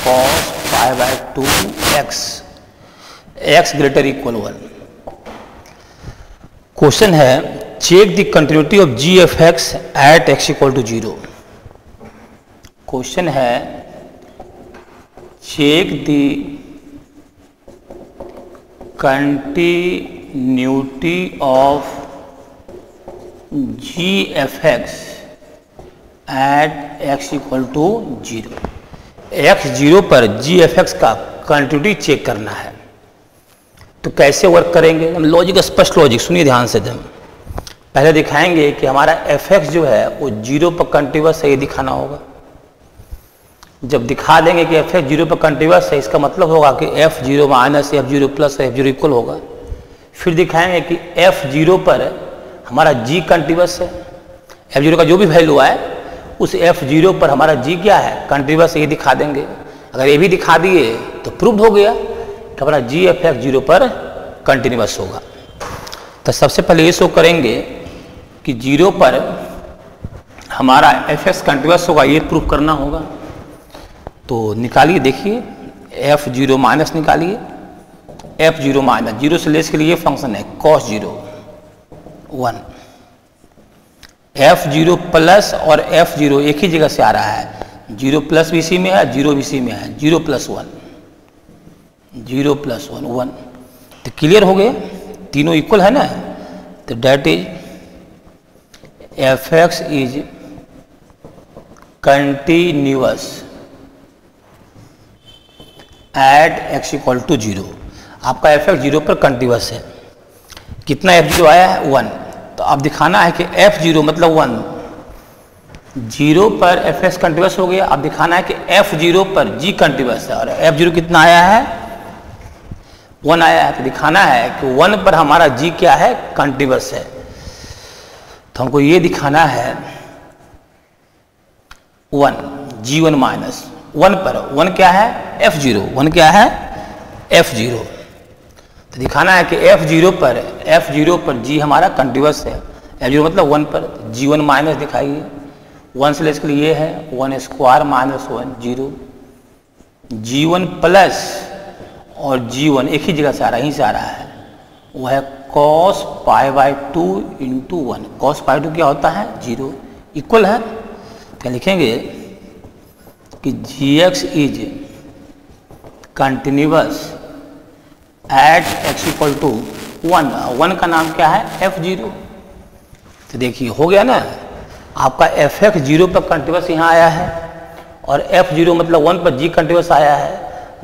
cos pi by 2x, x greater equal 1। Question है check the continuity of gfx at x equal to 0। Question है check the continuity of gfx at x equal to 0। x 0 पर gfx का continuity check करना है। तो कैसे work करेंगे हम? लॉजिक, स्पष्ट लॉजिक सुनिए ध्यान से। हम पहले दिखाएंगे कि हमारा fx जो है वो 0 पर कंटिन्यूअस है, ये दिखाना होगा। जब दिखा देंगे कि fx 0 पर कंटिन्यूअस है, इसका मतलब होगा कि f0 minus f0 plus f0 equal होगा। फिर दिखाएंगे कि f0 पर हमारा g कंटिन्यूअस है, f0 का जो भी वैल्यू आए उस f0 पर हमारा g क्या है, कंटिन्यूअस, ये दिखा देंगे। अगर ये भी दिखा दिए तो प्रूव्ड हो गया कि हमारा gfx 0 पर कंटिन्यूअस होगा। तो सबसे पहले ये शो करेंगे कि 0 पर हमारा fx कंटिन्यूअस होगा, ये प्रूव करना होगा। तो निकालिए, देखिए f0 माइनस निकालिए, f0 माइनस 0 से लेस के लिए ये फंक्शन है cos 0 1, f0 प्लस और f0 एक ही जगह से आ रहा है, 0 प्लस भी इसी में है, 0 भी इसी में है, 0 प्लस 1 0 प्लस 1 1। तो क्लियर हो गए, तीनों इक्वल है ना। तो that is fx is continuous at x equal to 0। आपका fx 0 पर कंटिन्यूअस है। कितना f0 आया है 1। तो अब दिखाना है कि f0 मतलब 1, 0 पर fx कंटिन्यूअस हो गया। अब दिखाना है कि f0 पर g कंटिन्यूअस है और f0 कितना आया है 1 आया है। तो दिखाना है कि 1 पर हमारा g क्या है, कंटिन्यूअस है। तो हमको ये दिखाना है 1 g1 माइनस 1 पर 1 क्या है f0, 1 क्या है f0। तो दिखाना है कि f0 पर g हमारा कंटिन्यूअस है, f0 मतलब 1 पर g1 माइनस दिखाइए, 1 से लेस के लिए ये है 1 स्क्वायर माइनस 1 0, g1 प्लस और g1 एक ही जगह से आ रहा है, यहीं से आ रहा है, वो है cos pi bye 2 into 1। cos पाई 2 क्या होता है 0, इक्वल है। क्या लिखेंगे कि gx is continuous at x equal to 1। 1 का नाम क्या है f0। तो देखिए हो गया ना, आपका fx 0 पर कंटिन्यूअस यहाँ आया है और f0 मतलब 1 पर g कंटिन्यूअस आया है,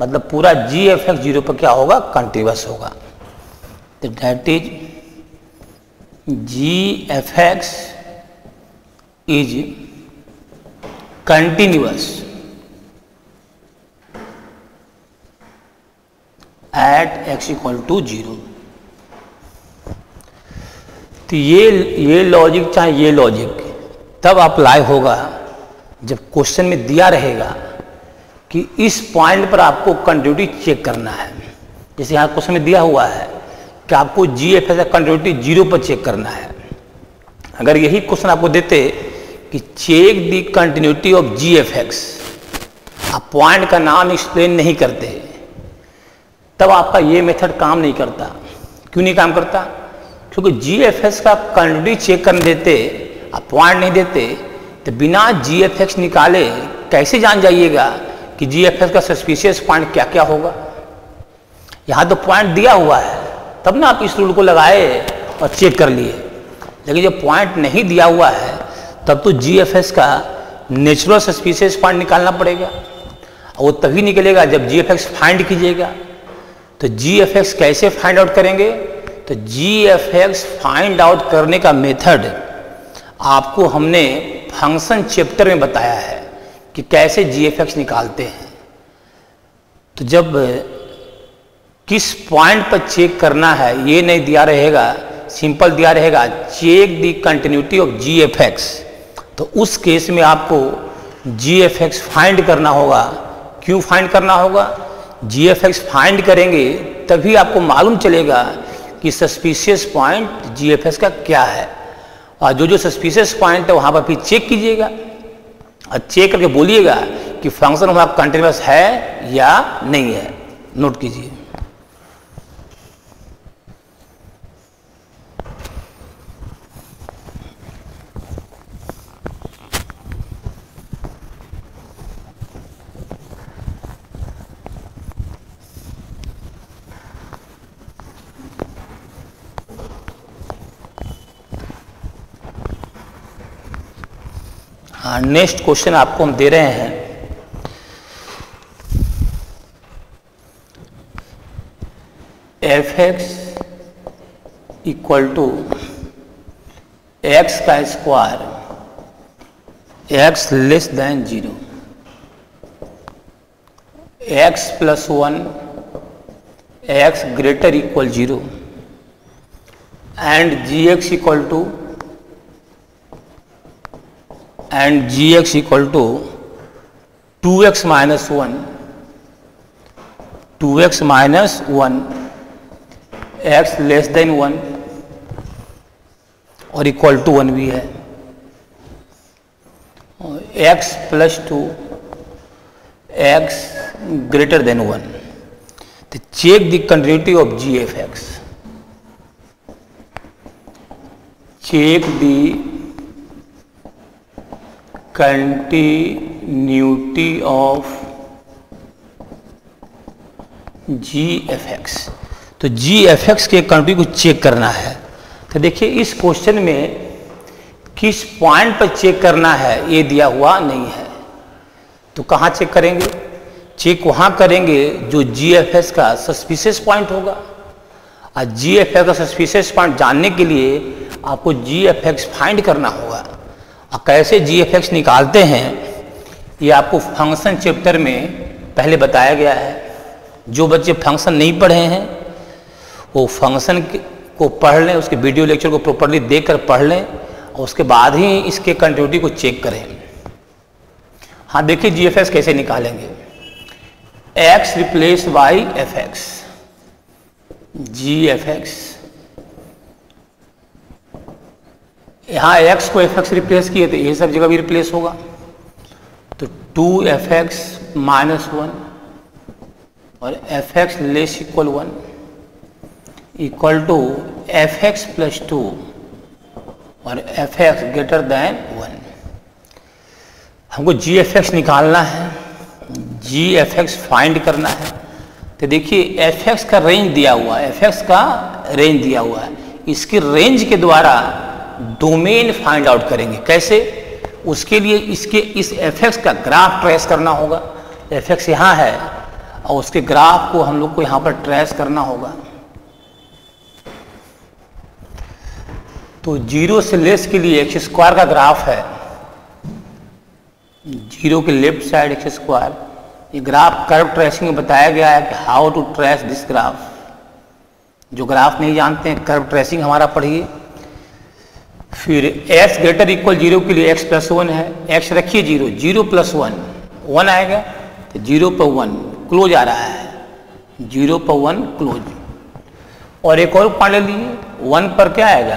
मतलब पूरा gfx 0 पर क्या होगा, कंटिन्यूअस होगा। तो that is gfx is continuous at x equal to 0। तो ये लॉजिक चाहे ये लॉजिक तब अप्लाई होगा जब क्वेश्चन में दिया रहेगा कि इस पॉइंट पर आपको कंटिन्यूटी चेक करना है। जैसे यहाँ क्वेश्चन में दिया हुआ है कि आपको gfx का कंटिन्यूटी 0 पर चेक करना है। अगर यही क्वेश्चन आपको देते कि check the continuity of g f x, आप पॉइंट का नाम एक्सप्लेन नहीं करते, तब आपका ये मेथड काम नहीं करता। क्यों नहीं काम करता? क्योंकि जी एफ एक्स का कंटिन्यूटी चेक करने देते, आप पॉइंट नहीं देते, तो बिना जी एफ एक्स निकाले कैसे जान जाइएगा कि जी एफ एक्स का सस्पिशियस पॉइंट क्या क्या होगा। यहाँ तो पॉइंट दिया हुआ है, तब ना आप इस रूल को लगाए और चेक कर लिए। लेकिन जब पॉइंट नहीं दिया हुआ है तब तो जी एफ एक्स का नेचुरल सस्पिशियस पॉइंट निकालना पड़ेगा, और वो तभी निकलेगा जब जी एफ एक्स फाइंड कीजिएगा। तो जी एफ एक्स कैसे फाइंड आउट करेंगे? तो g f x find out करने का मेथड आपको हमने फंक्शन चैप्टर में बताया है कि कैसे जी एफ एक्स निकालते हैं। तो जब किस पॉइंट पर चेक करना है ये नहीं दिया रहेगा, सिंपल दिया रहेगा check the continuity of g f x, तो उस केस में आपको जी एफ एक्स फाइंड करना होगा। क्यों फाइंड करना होगा? जी एफ एक्स फाइंड करेंगे तभी आपको मालूम चलेगा कि सस्पिशियस पॉइंट जी एफ एक्स का क्या है, और जो जो सस्पिशियस पॉइंट है वहाँ पर फिर चेक कीजिएगा और चेक करके बोलिएगा कि फंक्शन वहाँ कंटिन्यूअस है या नहीं है। नोट कीजिए। हाँ, नेक्स्ट क्वेश्चन आपको हम दे रहे हैं। F x equal to X का square, X less than 0, X plus 1, X greater equal 0 and ji x equal to and gx equal to 2x minus 1, 2x minus 1, x less than 1 और equal to 1 भी है, x plus 2, x greater than 1। तो check the continuity of g f x, check the continuity of g f x. तो g f x के continuity को check करना है। तो देखिए इस क्वेश्चन में किस पॉइंट पर चेक करना है ये दिया हुआ नहीं है, तो कहाँ चेक करेंगे? चेक वहाँ करेंगे जो जी एफ एक्स का सस्पिशियस पॉइंट होगा। और जी एफ एक्स का सस्पिशियस पॉइंट जानने के लिए आपको जी एफ एक्स फाइंड करना होगा। और कैसे जी एफ एक्स निकालते हैं ये आपको फंक्शन चैप्टर में पहले बताया गया है। जो बच्चे फंक्शन नहीं पढ़े हैं वो फंक्शन को पढ़ लें, उसके वीडियो लेक्चर को प्रॉपर्ली देखकर पढ़ लें और उसके बाद ही इसके कंटिन्यूटी को चेक करें। हाँ देखिए जी एफ एक्स कैसे निकालेंगे। X replace by f x, g f x, यहाँ x को एफ एक्स रिप्लेस किए तो ये सब जगह भी रिप्लेस होगा। तो 2f(x माइनस 1) और f(x less equal 1) equal to f(x plus 2) और f(x ग्रेटर देन 1। हमको gf(x) निकालना है, gf(x) फाइंड करना है। तो देखिए f(x) का रेंज दिया हुआ है, f(x) का रेंज दिया हुआ है। इसके रेंज के द्वारा डोमेन फाइंड आउट करेंगे। कैसे? उसके लिए इसके इस f(x) का ग्राफ ट्रेस करना होगा। f(x) यहाँ है और उसके ग्राफ को हम लोग को यहाँ पर ट्रेस करना होगा। तो 0 से लेस के लिए एक्स स्क्वायर का ग्राफ है, 0 के लेफ्ट साइड एक्स स्क्वायर। ये ग्राफ कर्व ट्रेसिंग में बताया गया है कि how to trace this graph. जो ग्राफ नहीं जानते हैं कर्व ट्रेसिंग हमारा पढ़िए। फिर x ग्रेटर इक्वल 0 के लिए x प्लस 1 है, x रखिए 0, 0 प्लस 1, 1 आएगा। तो 0 पर 1 क्लोज आ रहा है, 0 पर 1 क्लोज। और एक और पॉइंट ले लीजिए, 1 पर क्या आएगा?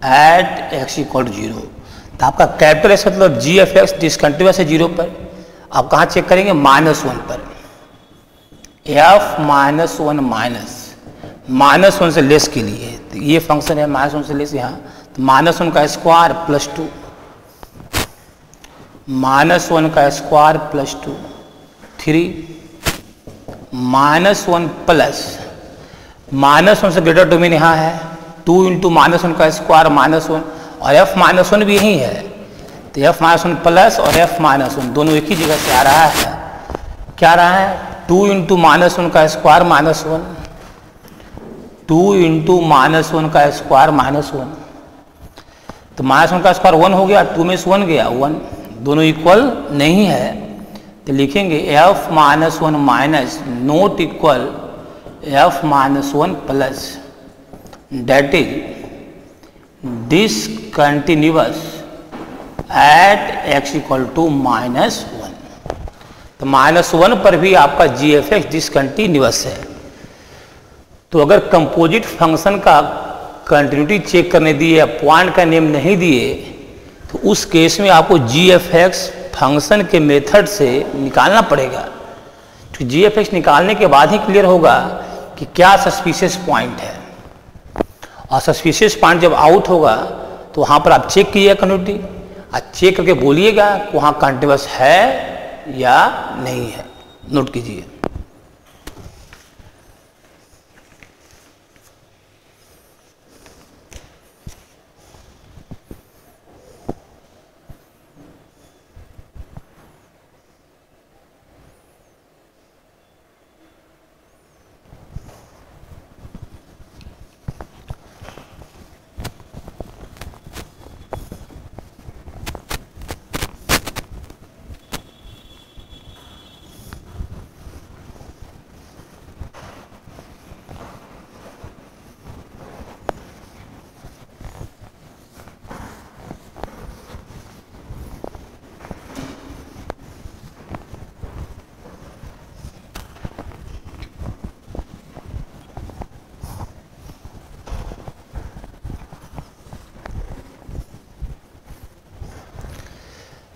At x equal to 0। तो आपका कैपिटल एक्स मतलब जी एफ एक्स डिसकंटिन्यूअस है 0 पर। आप कहाँ चेक करेंगे? -1 पर। एफ -1 से लेस के लिए, तो ये फंक्शन है -1 से लेस यहाँ, तो -1 का स्क्वायर प्लस 2, -1 का स्क्वायर प्लस 2, 3 -1 प्लस -1 से ग्रेटर डोमेन यहाँ है 2 इंटू -1 का स्क्वायर -1, और f -1 भी यही है, तो f -1 प्लस और f -1 दोनों एक ही जगह से आ रहा है। क्या रहा है? 2 इंटू -1 का स्क्वायर -1, 2 इंटू -1 का स्क्वायर -1, तो -1 का स्क्वायर 1 हो गया, 2 में से 1 गया 1, दोनों इक्वल नहीं है, तो लिखेंगे f -1 minus not equal f -1 plus, that is discontinuous at x equal to -1। तो -1 पर भी आपका जी एफ एक्स डिसकंटिन्यूअस है। तो अगर कंपोजिट फंक्शन का कंटिन्यूटी चेक करने दिए, पॉइंट का नेम नहीं दिए, तो उस केस में आपको जी एफ एक्स फंक्शन के मेथड से निकालना पड़ेगा। तो जी एफ एक्स निकालने के बाद ही क्लियर होगा कि क्या सस्पिशियस पॉइंट है, और सस्पिशियस पॉइंट जब आउट होगा तो वहाँ पर आप चेक कीजिएगा कंटिन्यूटी, और चेक करके बोलिएगा कि वहाँ कंटिन्यूअस है या नहीं है। नोट कीजिए।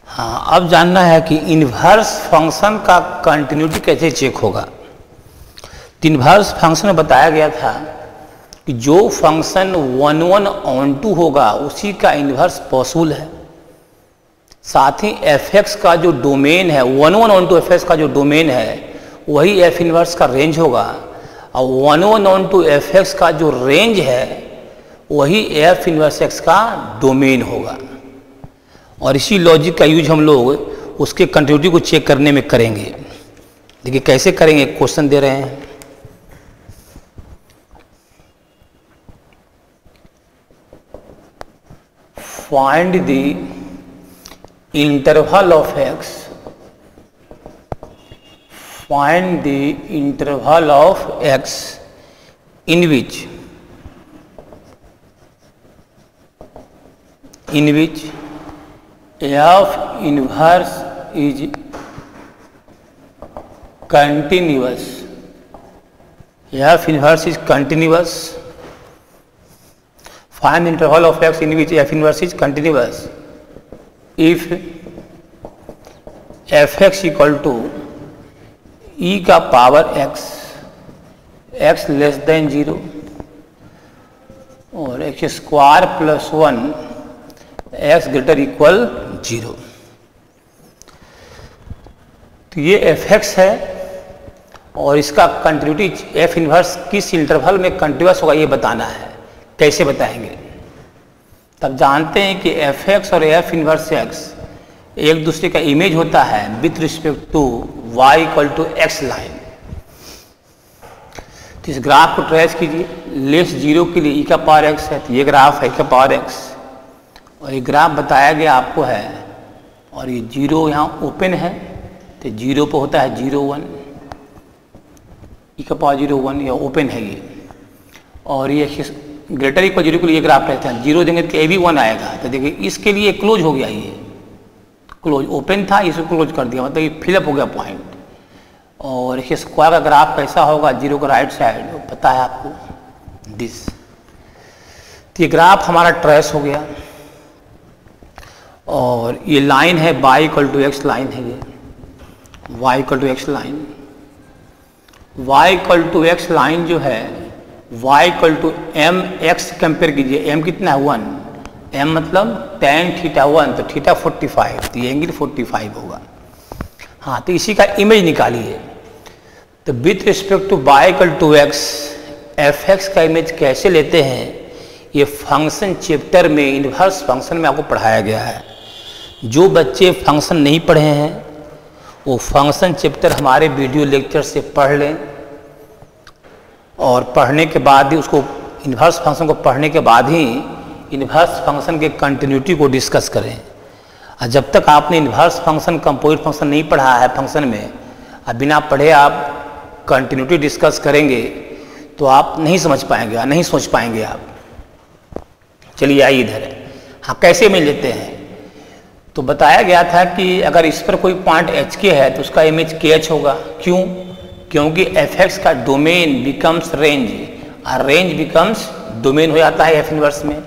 हाँ, अब जानना है कि इन्वर्स फंक्शन का कंटिन्यूटी कैसे चेक होगा। तो इन्वर्स फंक्शन में बताया गया था कि जो फंक्शन 1/1 होगा उसी का इन्वर्स पॉसिबल है। साथ ही एफ एक्स का जो डोमेन है 1/1 एफ एक्स का जो डोमेन है वही एफ इन्वर्स का रेंज होगा, और 1/1 एफ एक्स का जो रेंज है वही एफ इन्वर्स एक्स का डोमेन होगा। और इसी लॉजिक का यूज हम लोग उसके कंटिन्यूटी को चेक करने में करेंगे। देखिए कैसे करेंगे, क्वेश्चन दे रहे हैं। Find the interval of x, find the interval of x in which f inverse is continuous, f inverse is continuous. Find the interval of x in which f inverse is continuous. If fx equal to e का power x, x less than 0 और x square plus 1 x greater equal 0। तो ये F X है और इसका continuity F inverse किस interval में continuous होगा ये बताना है। कैसे बताएंगे? तब जानते हैं कि एफ एक्स और एफ इनवर्स एक्स एक दूसरे का इमेज होता है with respect to y equal to x line. तो इस ग्राफ को ट्रेस कीजिए। लेस 0 के लिए e का पावर x है, तो ये ग्राफ है e का पावर x, और ये ग्राफ बताया गया आपको है, और ये 0 यहाँ ओपन है, तो 0 पे होता है 0 1, e का पावर 0 1 ये ओपन है ये, और ये ग्रेटर इक्वल 0 के लिए ग्राफ रहता है 0 देंगे तो ए भी 1 आएगा। तो देखिए इसके लिए क्लोज हो गया, ये क्लोज ओपन था इसको क्लोज कर दिया, मतलब ये फिलअप हो गया पॉइंट। और इसके स्क्वायर का ग्राफ कैसा होगा 0 का राइट साइड पता है आपको, दिस। तो ये ग्राफ हमारा ट्रेस हो गया और ये लाइन है y equal to x line है, ये y equal to x line, y equal to x line जो है y equal to m x compare कीजिए, m कितना है 1, m मतलब tan थीटा 1 तो थीटा 45, तो ये एंगल 45 होगा। हाँ, तो इसी का इमेज निकालिए। तो with respect to y equal to x f x का इमेज कैसे लेते हैं, ये फंक्शन चैप्टर में इन्वर्स फंक्शन में आपको पढ़ाया गया है। जो बच्चे फंक्शन नहीं पढ़े हैं वो फंक्शन चैप्टर हमारे वीडियो लेक्चर से पढ़ लें और पढ़ने के बाद ही उसको इन्वर्स फंक्शन को पढ़ने के बाद ही इन्वर्स फंक्शन के कंटिन्यूटी को डिस्कस करें। और जब तक आपने इन्वर्स फंक्शन कंपोजिट फंक्शन नहीं पढ़ा है फंक्शन में, अब बिना पढ़े आप कंटिन्यूटी डिस्कस करेंगे तो आप नहीं समझ पाएंगे, नहीं सोच पाएंगे आप। चलिए आइए इधर है, हाँ कैसे मिल लेते हैं। तो बताया गया था कि अगर इस पर कोई पॉइंट एच के है तो उसका इमेज के एच होगा। क्यों? क्योंकि एफ एक्स का डोमेन बिकम्स रेंज और रेंज बिकम्स डोमेन हो जाता है एफ इनवर्स में।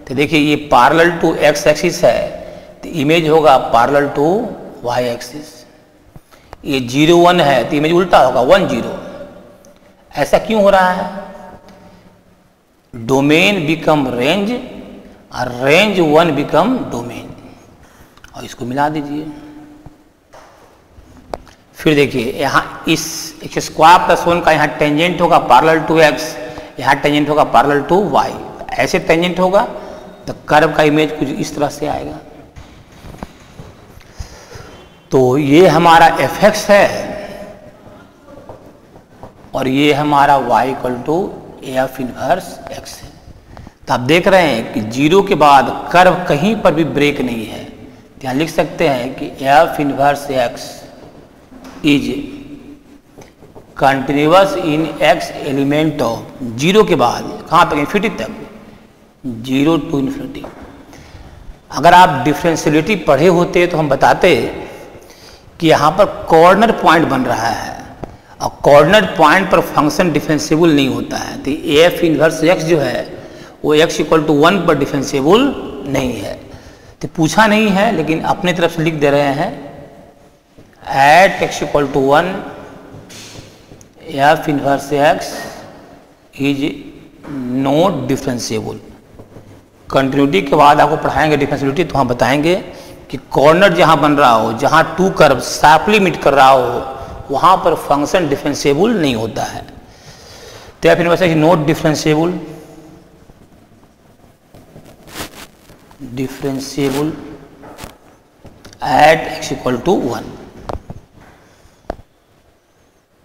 तो देखिए ये पैरेलल टू एक्स एक्सिस है तो इमेज होगा पैरेलल टू वाई एक्सिस। ये 0 1 है तो इमेज उल्टा होगा 1 0। ऐसा क्यों हो रहा है? डोमेन बिकम रेंज और रेंज 1 बिकम डोमेन। और इसको मिला दीजिए। फिर देखिए यहाँ इस एक्स स्क्वायर प्लस 1 का यहाँ टेंजेंट होगा पैरेलल टू एक्स, यहाँ टेंजेंट होगा पैरेलल टू वाई। ऐसे टेंजेंट होगा तो कर्व का इमेज कुछ इस तरह से आएगा। तो ये हमारा एफ एक्स है और ये हमारा y equal to f inverse x है। तो आप देख रहे हैं कि 0 के बाद कर्व कहीं पर भी ब्रेक नहीं है। तो यहाँ लिख सकते हैं कि F inverse x is continuous in x element of 0 के बाद कहाँ तक? इन्फिनिटी तक, 0 टू इन्फिनिटी। अगर आप डिफरेंशियलिटी पढ़े होते तो हम बताते कि यहाँ पर कॉर्नर पॉइंट बन रहा है और कॉर्नर पॉइंट पर फंक्शन डिफरेंशिएबल नहीं होता है। तो एफ इनवर्स एक्स जो है वो x इक्वल टू 1 पर डिफरेंशिएबल नहीं है। तो पूछा नहीं है लेकिन अपने तरफ से लिख दे रहे हैं at x equal to 1 f inverse x is not differentiable. Continuity के बाद आपको पढ़ाएंगे डिफरेंशिएबिलिटी तो हम बताएंगे कि कॉर्नर जहां बन रहा हो, जहां टू कर्व शार्पली मीट कर रहा हो, वहां पर फंक्शन डिफरेंशिएबल नहीं होता है। तो f inverse x not differentiable at x equal to 1।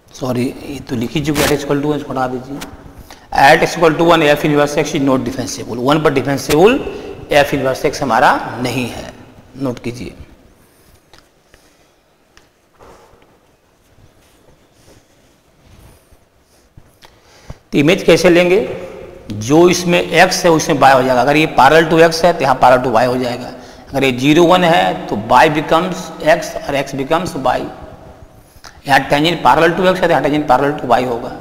Sorry ये तो लिख ही चुके एट x इक्वल टू 1 हटा दीजिए। At x equal to 1 f inverse x is not differentiable. 1 पर डिफरेंशिएबल एफ इनवर्स एक्स हमारा नहीं है, नोट कीजिए। तो इमेज कैसे लेंगे? जो इसमें x है उसमें y हो जाएगा। अगर ये पैरेलल टू x है तो यहाँ पैरेलल टू y हो जाएगा। अगर ये 0 1 है तो y बिकम्स x और x बिकम्स y। यहाँ टेंजेंट पैरेलल टू x है तो यहाँ टेंजेंट पैरेलल टू y होगा।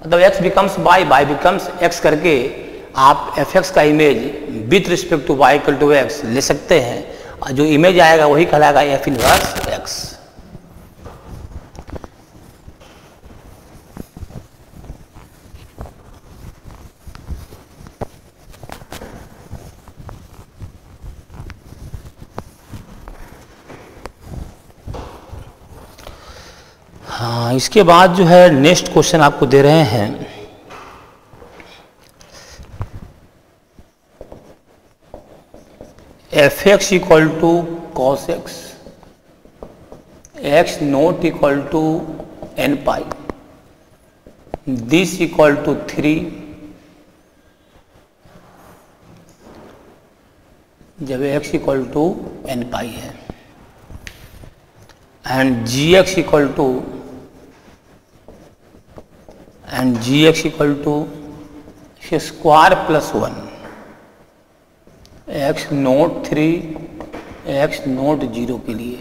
मतलब x becomes y, y becomes x करके आप एफ एक्स का image with respect to y equal to x ले सकते हैं और जो इमेज आएगा वही कहलाएगा एफ इनवर्स एक्स। हाँ, इसके बाद जो है नेक्स्ट क्वेश्चन आपको दे रहे हैं F x equal to cos x x not equal to n pi this equal to 3 जब x equal to n pi है and ji x equal to square plus 1 x not 3 x not 0 के लिए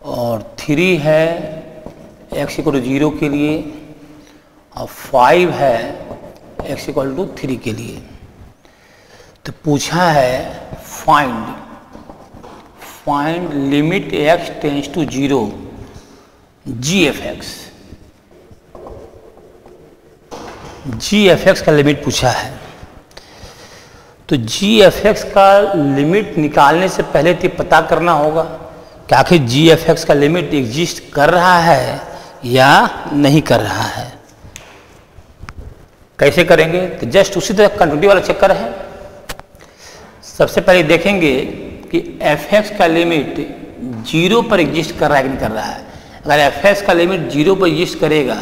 और 3 है x equal to 0 के लिए और 5 है एक्स इक्वल टू 3 के लिए। तो पूछा है find limit x tends to 0 g(f(x). g(f(x) का लिमिट पूछा है। तो g(f(x) का लिमिट निकालने से पहले तो पता करना होगा कि आखिर g(f(x) का लिमिट एग्जिस्ट कर रहा है या नहीं कर रहा है। कैसे करेंगे? तो जस्ट उसी तरह कंटिन्यूटी वाला चक्कर है। सबसे पहले देखेंगे कि f(x) का लिमिट 0 पर एग्जिस्ट कर रहा है कि नहीं कर रहा है। अगर f(x) का लिमिट 0 पर एग्जिस्ट करेगा,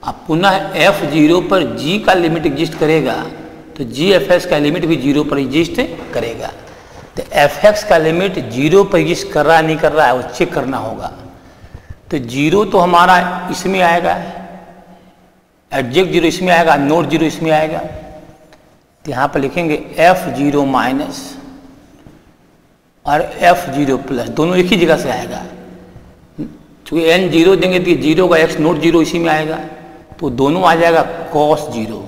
अब पुनः f0 पर g का लिमिट एग्जिस्ट करेगा, तो g(f(x) का लिमिट भी 0 पर एग्जिस्ट करेगा। तो f(x) का लिमिट 0 पर एग्जिस्ट कर रहा है नहीं कर रहा है वो चेक करना होगा। तो 0 तो हमारा इसमें आएगा, एडजेक्ट 0 इसमें आएगा, नोट 0 इसमें आएगा। तो यहाँ पर लिखेंगे f0 माइनस और f0 प्लस, दोनों एक ही जगह से आएगा। चूँकि n0 देंगे तो 0 का x नोट 0 इसी में आएगा, तो दोनों आ जाएगा cos 0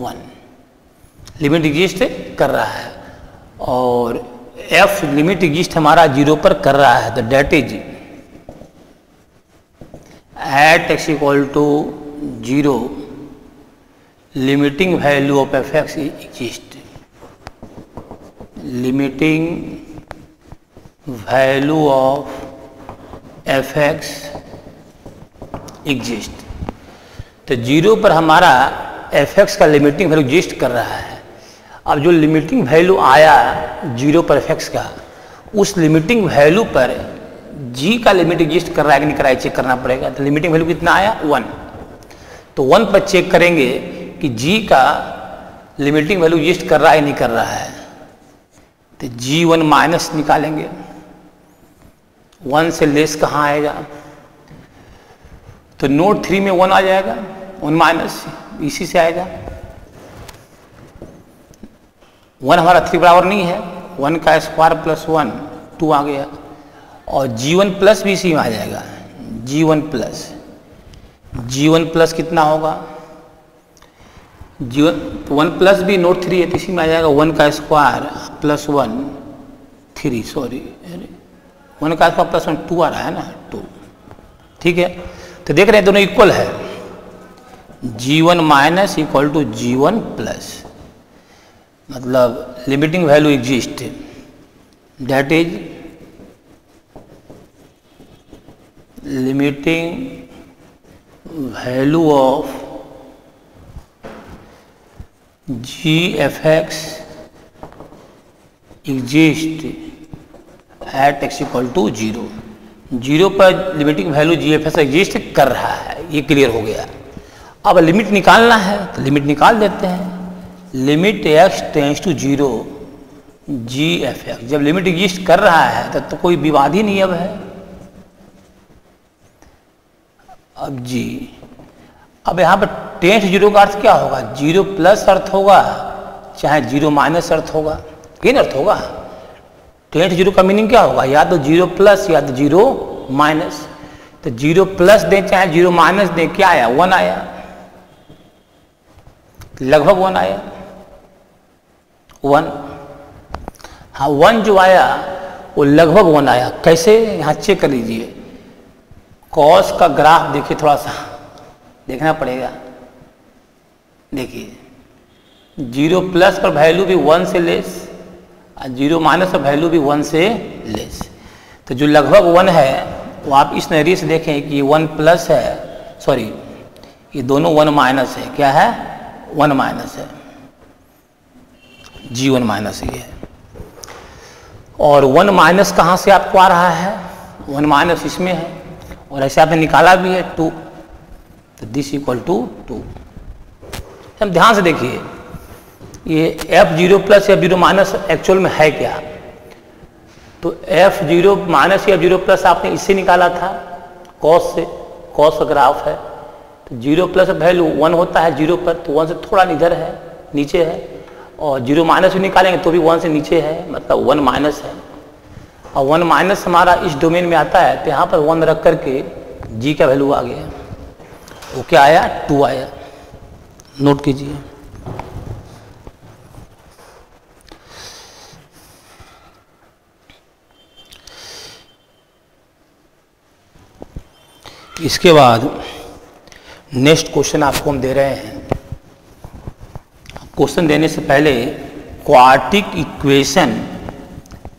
1। लिमिट एग्जिस्ट कर रहा है और f लिमिट एग्जिस्ट हमारा 0 पर कर रहा है। तो that is at x equal to 0 limiting value of f(x) exist. Limiting value of f(x) exist. तो 0 पर हमारा f(x) का लिमिटिंग वैल्यू एग्जिस्ट कर रहा है। अब जो लिमिटिंग वैल्यू आया 0 पर f(x) का, उस लिमिटिंग वैल्यू पर g का लिमिट एग्जिस्ट कर रहा है कि नहीं कर रहा है चेक करना पड़ेगा। तो लिमिटिंग वैल्यू कितना आया 1, तो 1 पर चेक करेंगे कि g का लिमिटिंग वैल्यू एग्जिस्ट कर रहा है नहीं कर रहा है। तो g1 माइनस निकालेंगे, 1 से लेस कहाँ आएगा? तो नोट 3 में 1 आ जाएगा, 1 माइनस इसी से आएगा। 1 हमारा 3 बराबर नहीं है, 1 का स्क्वायर प्लस 1 2 आ गया, और g1 प्लस भी इसी में आ जाएगा। g1 प्लस कितना होगा? g1 1 प्लस भी नोट 3 है तो इसी में आ जाएगा। 1 का स्क्वायर प्लस 1 3 सॉरी 1 का स्क्वायर प्लस 1 2 आ रहा है ना 2। ठीक है, तो देख रहे हैं दोनों इक्वल है। g1 minus equal to g1 plus, मतलब limiting value exist, that is limiting value of g(f(x) exist at x equal to 0। 0 पर लिमिटिंग वैल्यू g(f(x) एग्जिस्ट कर रहा है, ये क्लियर हो गया। अब लिमिट निकालना है तो लिमिट निकाल देते हैं। Limit x tends to 0 g(f(x), जब लिमिट एग्जिस्ट कर रहा है तब तो कोई विवाद ही नहीं अब है। अब g, अब यहाँ पर टेंस 0 का अर्थ क्या होगा? 0 प्लस अर्थ होगा चाहे 0 माइनस अर्थ होगा, ये अर्थ होगा। टेंस 0 का मीनिंग क्या होगा? या तो 0 प्लस या तो 0 माइनस। तो 0 प्लस दें चाहे 0 माइनस दें, क्या आया? 1 आया, लगभग 1 आया 1। हाँ 1 जो आया वो लगभग 1 आया। कैसे? यहाँ चेक कर लीजिए, कॉस का ग्राफ देखिए, थोड़ा सा देखना पड़ेगा। देखिए 0 प्लस पर वैल्यू भी 1 से लेस और 0 माइनस पर वैल्यू भी 1 से लेस। तो जो लगभग 1 है वो आप इस नजरिए से देखें कि ये 1 प्लस है, सॉरी ये दोनों 1 माइनस है। क्या है? 1 माइनस है, g1 माइनस ये है। और 1 माइनस कहाँ से आपको आ रहा है? 1 माइनस इसमें है, और ऐसे आपने निकाला भी है 2, तो दिस इक्वल टू 2। हम ध्यान से देखिए, ये f0 plus f0 minus actual में है क्या? तो f0 माइनस या f0 प्लस आपने इससे निकाला था कॉस से, कॉस का ग्राफ है। तो 0 प्लस वैल्यू 1 होता है 0 पर, तो 1 से थोड़ा इधर है, नीचे है, और 0 माइनस भी निकालेंगे तो भी 1 से नीचे है, मतलब 1 माइनस है। और 1 माइनस हमारा इस डोमेन में आता है, तो यहाँ पर 1 रख करके g का वैल्यू आ गया, वो क्या आया? 2 आया। नोट कीजिए। इसके बाद नेक्स्ट क्वेश्चन आपको हम दे रहे हैं। क्वेश्चन देने से पहले क्वाड्रेटिक इक्वेशन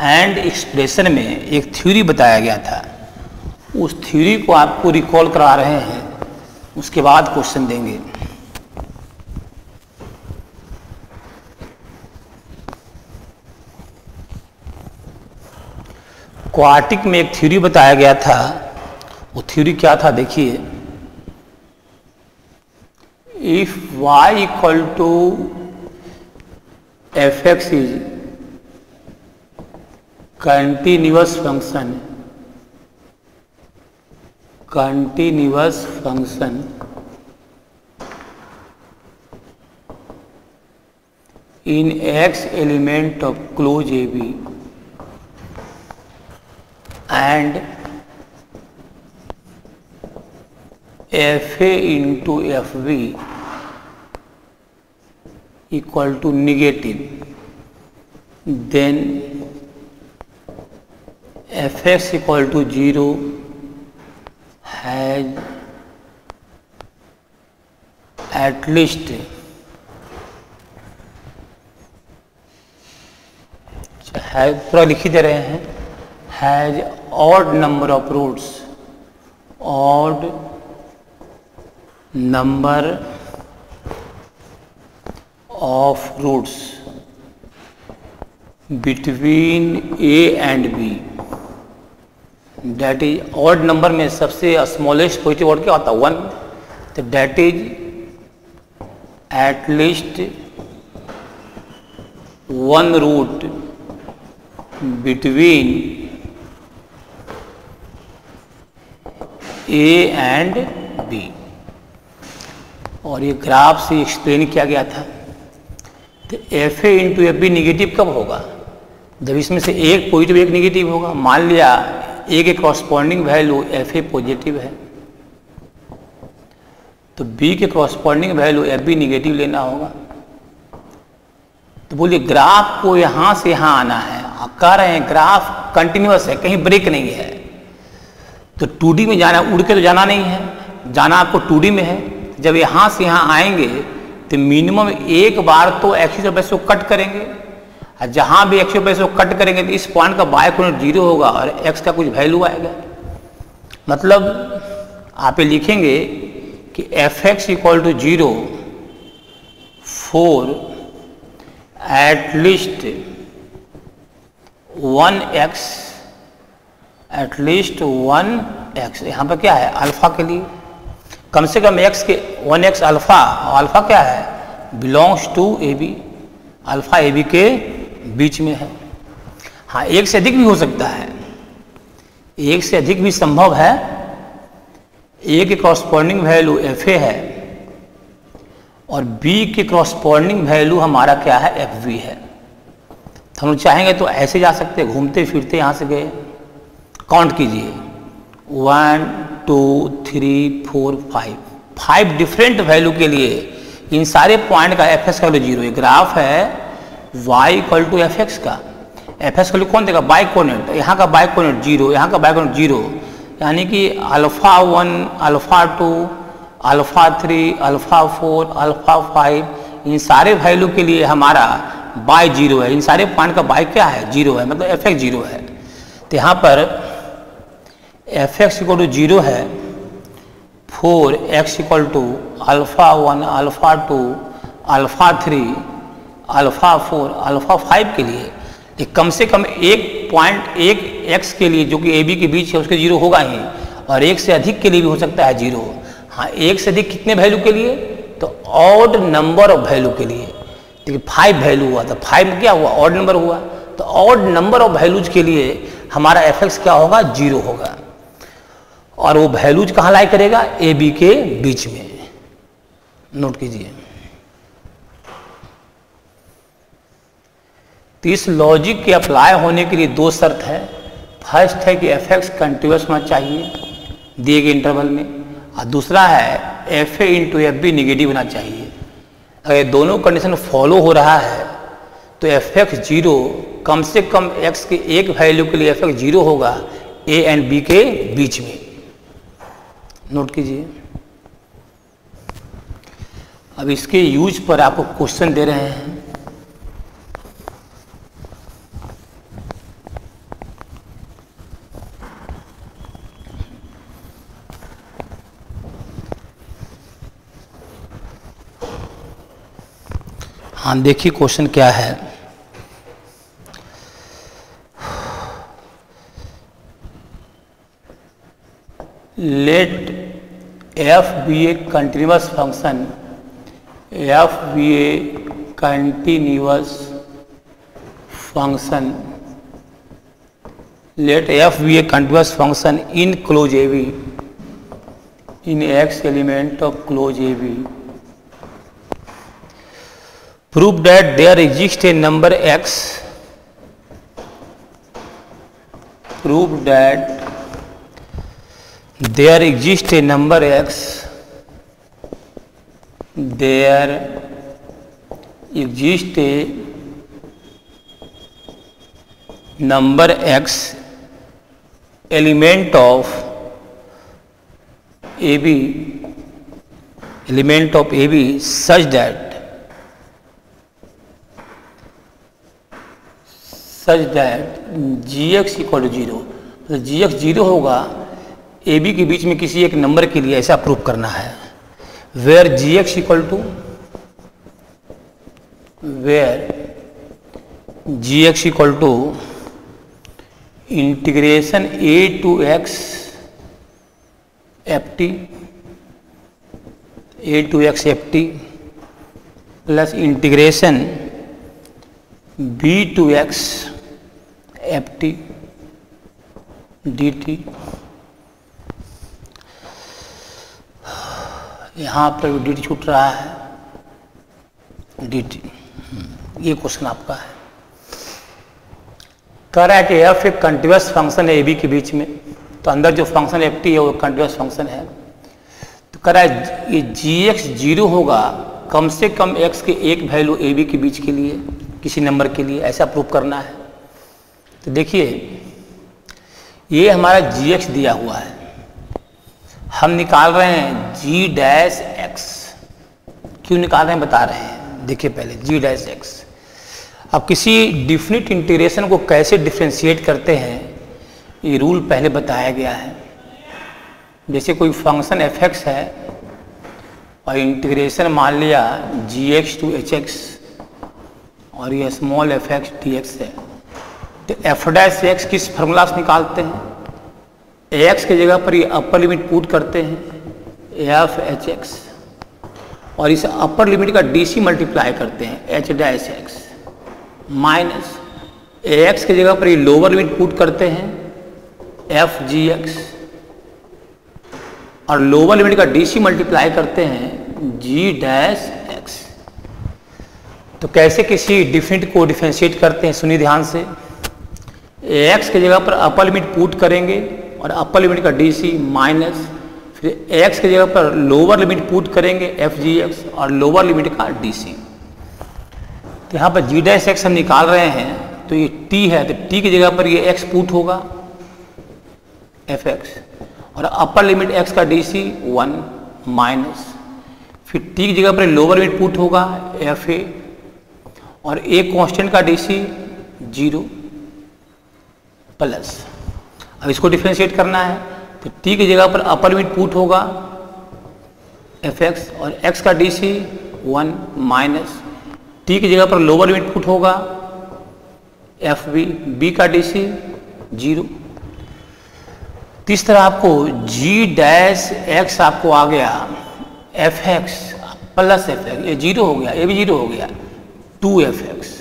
एंड एक्सप्रेशन में एक थ्योरी बताया गया था, उस थ्योरी को आपको रिकॉल करा रहे हैं, उसके बाद क्वेश्चन देंगे। क्वाड्रेटिक में एक थ्योरी बताया गया था, वो थ्योरी क्या था देखिए। If y equal to F x is continuous function in x element of closed AB and FA into FB equal to negative, then fx equal to 0 has at least पूरा लिखी दे रहे हैं, has odd number of roots, odd number of roots between a and b. That is odd number में सबसे smallest positive odd क्या होता है 1, तो that is at least 1 root between a and b. और ये ग्राफ से एक्सप्लेन किया गया था। तो f a into f b negative कब होगा, जब इसमें से एक पॉजिटिव एक निगेटिव होगा। मान लिया ए के corresponding value f a positive है, तो बी के corresponding value f b negative लेना होगा। तो बोलिए ग्राफ को यहाँ से यहाँ आना है, कह रहे हैं ग्राफ कंटिन्यूअस है, कहीं ब्रेक नहीं है। तो 2D में जाना, उड़ के तो जाना नहीं है, जाना आपको 2D में है। जब यहाँ से यहाँ आएंगे तो मिनिमम एक बार तो एक्सिस ऑफ बेस को कट करेंगे, और जहाँ भी एक्सिस ऑफ बेस को कट करेंगे तो इस पॉइंट का बाय कोऑर्डिनेट 0 होगा और एक्स का कुछ वैल्यू आएगा। मतलब आप ये लिखेंगे कि f x equal to 0 for at least 1x, at least 1x। यहाँ पर क्या है अल्फा के लिए कम से कम x के 1x अल्फा, और अल्फा क्या है belongs to a b, alpha a b के बीच में है। हाँ एक से अधिक भी हो सकता है, एक से अधिक भी संभव है। ए के कॉरस्पॉन्डिंग वैल्यू एफ ए है और बी के कॉरस्पॉन्डिंग वैल्यू हमारा क्या है एफ बी है। हम लोग चाहेंगे तो ऐसे जा सकते हैं, घूमते फिरते यहाँ से गए। काउंट कीजिए 1 2 3 4 5 डिफरेंट वैल्यू के लिए इन सारे पॉइंट का एफ एक्स का वैल्यू 0। ग्राफ है y equal to F x का, एफ एक्स का वैल्यू कौन देगा बाय कोऑर्डिनेट, यहाँ का बाय कोऑर्डिनेट 0, यहाँ का बाय कोऑर्डिनेट 0, यानी कि alpha 1 alpha 2 alpha 3 alpha 4 alpha 5 इन सारे वैल्यू के लिए हमारा बाय 0 है। इन सारे पॉइंट का बाय क्या है 0 है, मतलब एफ एक्स 0 है। तो यहाँ पर एफ एक्स इक्वल टू 0 है for x equal to alpha 1 alpha 2 alpha 3 alpha 4 alpha 5 के लिए। तो कम से कम एक पॉइंट एक एक्स के लिए जो कि ए बी के बीच है उसके 0 होगा ही, और एक से अधिक के लिए भी हो सकता है 0। हाँ एक से अधिक कितने वैल्यू के लिए, तो ऑड नंबर ऑफ वैल्यू के लिए। देखिए 5 वैल्यू हुआ था, 5 क्या हुआ ऑड नंबर हुआ, तो ऑड नंबर ऑफ वैल्यूज के लिए हमारा एफ एक्स क्या होगा 0 होगा, और वो वैल्यूज कहाँ लाई करेगा ए बी के बीच में। नोट कीजिए। तो इस लॉजिक के अप्लाई होने के लिए 2 शर्त है। फर्स्ट है कि एफ एक्स कंटिन्यूअस होना चाहिए दिए गए इंटरवल में, और दूसरा है f a into f b negative होना चाहिए। अगर दोनों कंडीशन फॉलो हो रहा है तो एफ एक्स 0 कम से कम एक्स के एक वैल्यू के लिए एफ एक्स 0 होगा ए एंड बी के बीच में। नोट कीजिए। अब इसके यूज पर आपको क्वेश्चन दे रहे हैं। हाँ देखिए क्वेश्चन क्या है। Let f be a continuous function, f be a continuous function, let f be a continuous function in closed AB, in x element of closed AB. Prove that there exists a number x. Prove that there exists a number x. There exists a number x element of AB, element of AB such that gx equal to 0। तो gx 0 होगा ए b के बीच में किसी एक number के लिए, ऐसा प्रूव करना है। Where gx equal to, where gx equal to integration a to x f t, a to x f t plus integration b to x f T D t. यहाँ पर डी टी छूट रहा है, D T. ये question आपका है। कह रहा है कि एफ एक कंटिन्यूअस फंक्शन है ए बी के बीच में, तो अंदर जो फंक्शन एफ टी है वो कंटिन्यूअस फंक्शन है। तो कह रहा है ये जी एक्स 0 होगा कम से कम एक्स के एक वैल्यू ए बी के बीच के लिए, किसी नंबर के लिए, ऐसा प्रूव करना है। तो देखिए ये हमारा जी एक्स दिया हुआ है, हम निकाल रहे हैं जी डैश एक्स। क्यों निकाल रहे हैं बता रहे हैं, देखिए पहले जी डैश एक्स। अब किसी डिफिनिट इंटीग्रेशन को कैसे डिफ्रेंशिएट करते हैं ये रूल पहले बताया गया है। जैसे कोई फंक्शन एफ एक्स है और इंटीग्रेशन मान लिया जी एक्स टू एच एक्स और ये small F x D x है, तो एफ डैश एक्स किस फार्मूला से निकालते हैं? एक्स की जगह पर ये अपर लिमिट पुट करते हैं एफ एच एक्स और इस अपर लिमिट का डी सी मल्टीप्लाई करते हैं H dash x minus x की जगह पर ये लोअर लिमिट पुट करते हैं एफ जी एक्स और लोअर लिमिट का डी सी मल्टीप्लाई करते हैं जी डैश एक्स। तो कैसे किसी डिफिनिट को डिफरेंशिएट करते हैं सुनिए ध्यान से। एक्स की जगह पर अपर लिमिट पुट करेंगे और अपर लिमिट का डी सी माइनस फिर एक्स की जगह पर लोअर लिमिट पुट करेंगे एफ जी एक्स और लोअर लिमिट का डी सी। तो यहाँ पर जी डैश एक्स हम निकाल रहे हैं, तो ये टी है तो टी की जगह पर ये एक्स पुट होगा एफ एक्स और अपर लिमिट एक्स का डी सी 1 माइनस फिर टी की जगह पर लोअर लिमिट पुट होगा एफ ए और ए कांस्टेंट का डी सी 0 प्लस। अब इसको डिफरेंशिएट करना है तो t की जगह पर अपर लिमिट पुट होगा एफ एक्स और x का डी सी 1 माइनस t की जगह पर लोअर लिमिट पुट होगा एफ बी, बी का डी सी 0। तो इस तरह आपको g डैश x आपको आ गया F x plus F x, ये 0 हो गया, ये भी 0 हो गया 2 एफ एक्स।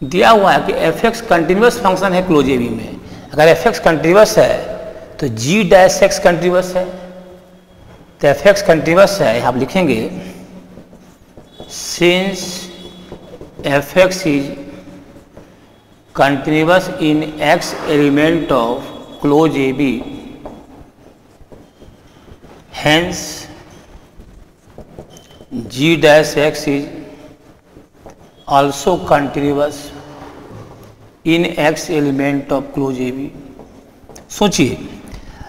दिया हुआ है कि एफ एक्स कंटिन्यूअस फंक्शन है क्लोज ए बी में। अगर एफ एक्स कंटिन्यूअस है तो जी डैश एक्स कंटिन्यूअस है, तो एफ एक्स कंटिन्यूअस है आप लिखेंगे since f x is continuous in x element of closed A b hence g dash x is also continuous in x element of closed AB। सोचिए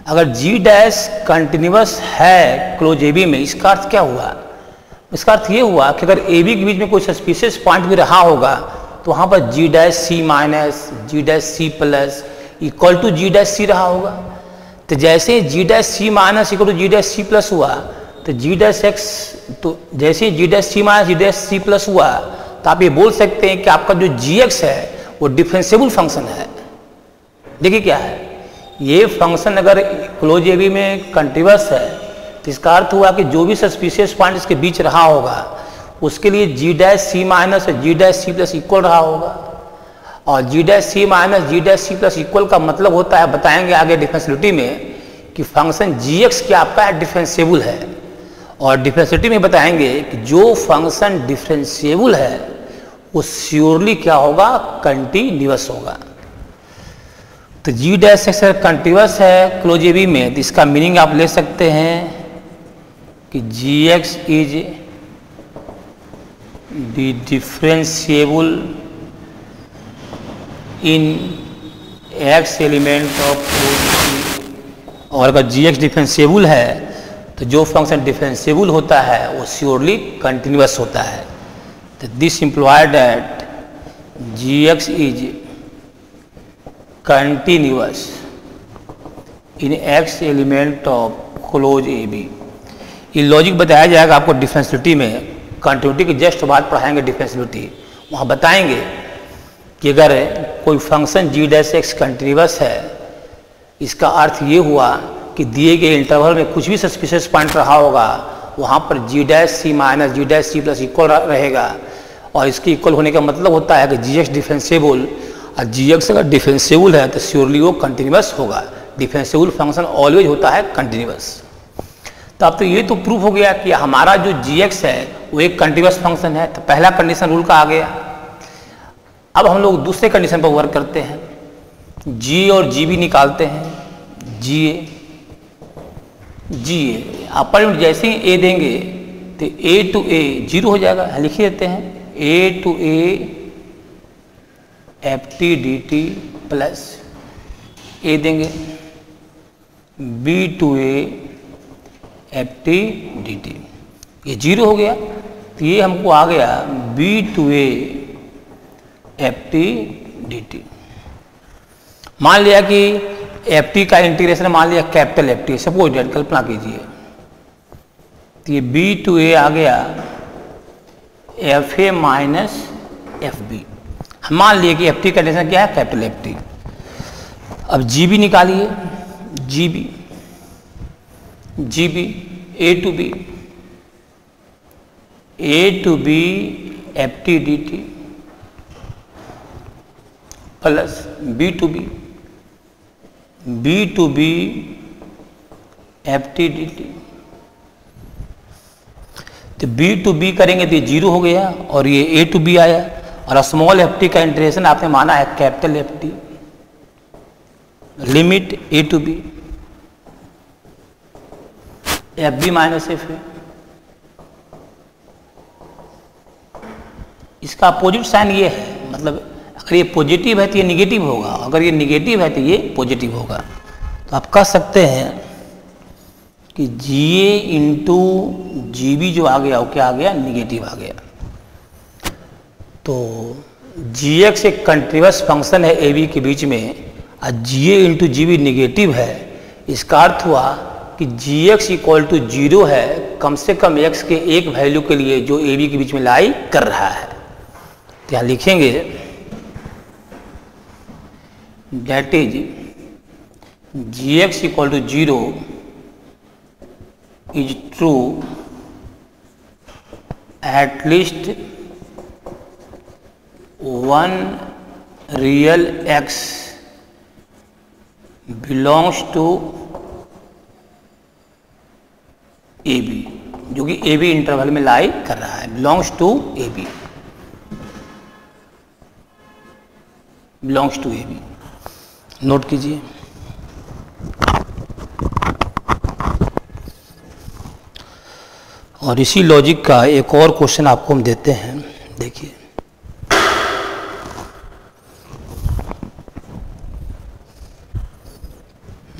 अगर जी dash continuous है close ए B में, इसका अर्थ क्या हुआ? इसका अर्थ ये हुआ कि अगर ए बी के बीच में कोई सस्पिशियस पॉइंट भी रहा होगा तो वहाँ पर G dash C minus, G dash C plus equal to G dash C रहा होगा। तो जैसे G dash C minus equal to G dash C plus हुआ, तो जी डैश एक्स, तो जैसे G dash C minus G dash C plus हुआ, तो आप ये बोल सकते हैं कि आपका जो जी एक्स है वो डिफरेंशिएबल फंक्शन है। देखिए क्या है, ये फंक्शन अगर क्लोज ए बी में कंटिन्यूअस है तो इसका अर्थ हुआ कि जो भी सस्पिशियस पॉइंट इसके बीच रहा होगा उसके लिए जी डैश सी माइनस और जी डैश सी प्लस इक्वल रहा होगा। और जी dash C minus G dash C plus equal का मतलब होता है, बताएंगे आगे डिफरेंशियलिटी में, कि फंक्शन जी एक्स क्या आपका डिफरेंशिएबल है। और डिफरेंशियलिटी में बताएंगे कि जो फंक्शन डिफरेंशिएबल है वो श्योरली क्या होगा? कंटिन्यूअस होगा। तो जी डैश एक्स कंटिन्यूअस है क्लोज ए बी में, तो इसका मीनिंग आप ले सकते हैं कि G x is the differentiable in x element of. और अगर जी एक्स डिफरेंशिएबल है तो जो फंक्शन डिफरेंशिएबल होता है वो श्योरली कंटिन्यूअस होता है। तो this implies that g x is continuous in x element of closed A b. ये लॉजिक बताया जाएगा आपको डिफरेंशियलिटी में, कंटिन्यूटी के जस्ट बाद पढ़ाएंगे डिफरेंशियलिटी। वहाँ बताएंगे कि अगर कोई फंक्शन जी डैश एक्स कंटिन्यूअस है, इसका अर्थ ये हुआ कि दिए गए इंटरवल में कुछ भी सस्पिशियस पॉइंट रहा होगा वहाँ पर G dash C minus G dash C plus equal रहेगा। और इसके इक्वल होने का मतलब होता है कि जी एक्स डिफरेंशिएबल, और जी एक्स अगर डिफरेंशिएबल है तो श्योरली वो कंटिन्यूअस होगा। डिफरेंशिएबल फंक्शन ऑलवेज होता है कंटिन्यूअस। तो अब तो ये तो प्रूफ हो गया कि हमारा जो जी एक्स है वो एक कंटिन्यूअस फंक्शन है। तो पहला कंडीशन रूल का आ गया। अब हम लोग दूसरे कंडीशन पर वर्क करते हैं, जी और जी बी निकालते हैं। जी ए अपर जैसे ही ए देंगे तो ए टू ए जीरो हो जाएगा, लिख ही देते हैं A to A F T D T plus A देंगे B to A F T D T, ये जीरो हो गया। तो ये हमको आ गया B to A F T D T. मान लिया कि एफ टी का इंटीग्रेशन मान लिया capital F T, suppose that, कल्पना कीजिए। तो ये बी टू ए आ गया F A minus F B. हम मान लिए कि एफ टी का इंटीग्रेशन क्या है? Capital F t. अब जी बी निकालिए, g b a to b f T D T plus b to b f T D t. तो बी टू बी करेंगे तो ये जीरो हो गया और ये ए टू बी आया। और स्मॉल एफ टी का इंटीग्रेशन आपने माना है capital F t, limit a to b f b minus f a. इसका अपोजिट साइन ये है, मतलब अगर ये पॉजिटिव है तो ये निगेटिव होगा, अगर ये निगेटिव है तो ये पॉजिटिव होगा। तो आप कह सकते हैं कि जी ए इंटू जी बी जो आ गया वो क्या आ गया? निगेटिव आ गया। तो जी एक्स एक कंटिन्यूअस फंक्शन है ए बी के बीच में, और जी ए इंटू जी बी निगेटिव है। इसका अर्थ हुआ कि G x equal to zero है कम से कम एक्स के एक वैल्यू के लिए जो ए बी के बीच में लाई कर रहा है। तो यहाँ लिखेंगे that is g x equal to zero is true at least one real x belongs to a b, जो कि ए बी इंटरवल में लाई कर रहा है। Belongs to a b, belongs to a b, note कीजिए। और इसी लॉजिक का एक और क्वेश्चन आपको हम देते हैं, देखिए।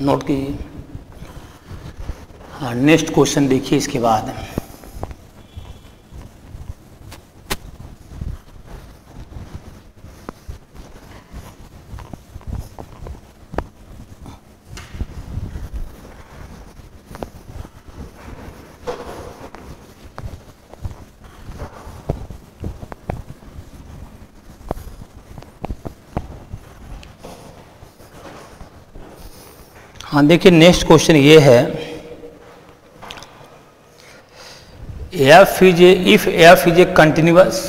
नोट कीजिए। हाँ, नेक्स्ट क्वेश्चन देखिए इसके बाद। हाँ देखिए, नेक्स्ट क्वेश्चन ये है, if F is a continuous,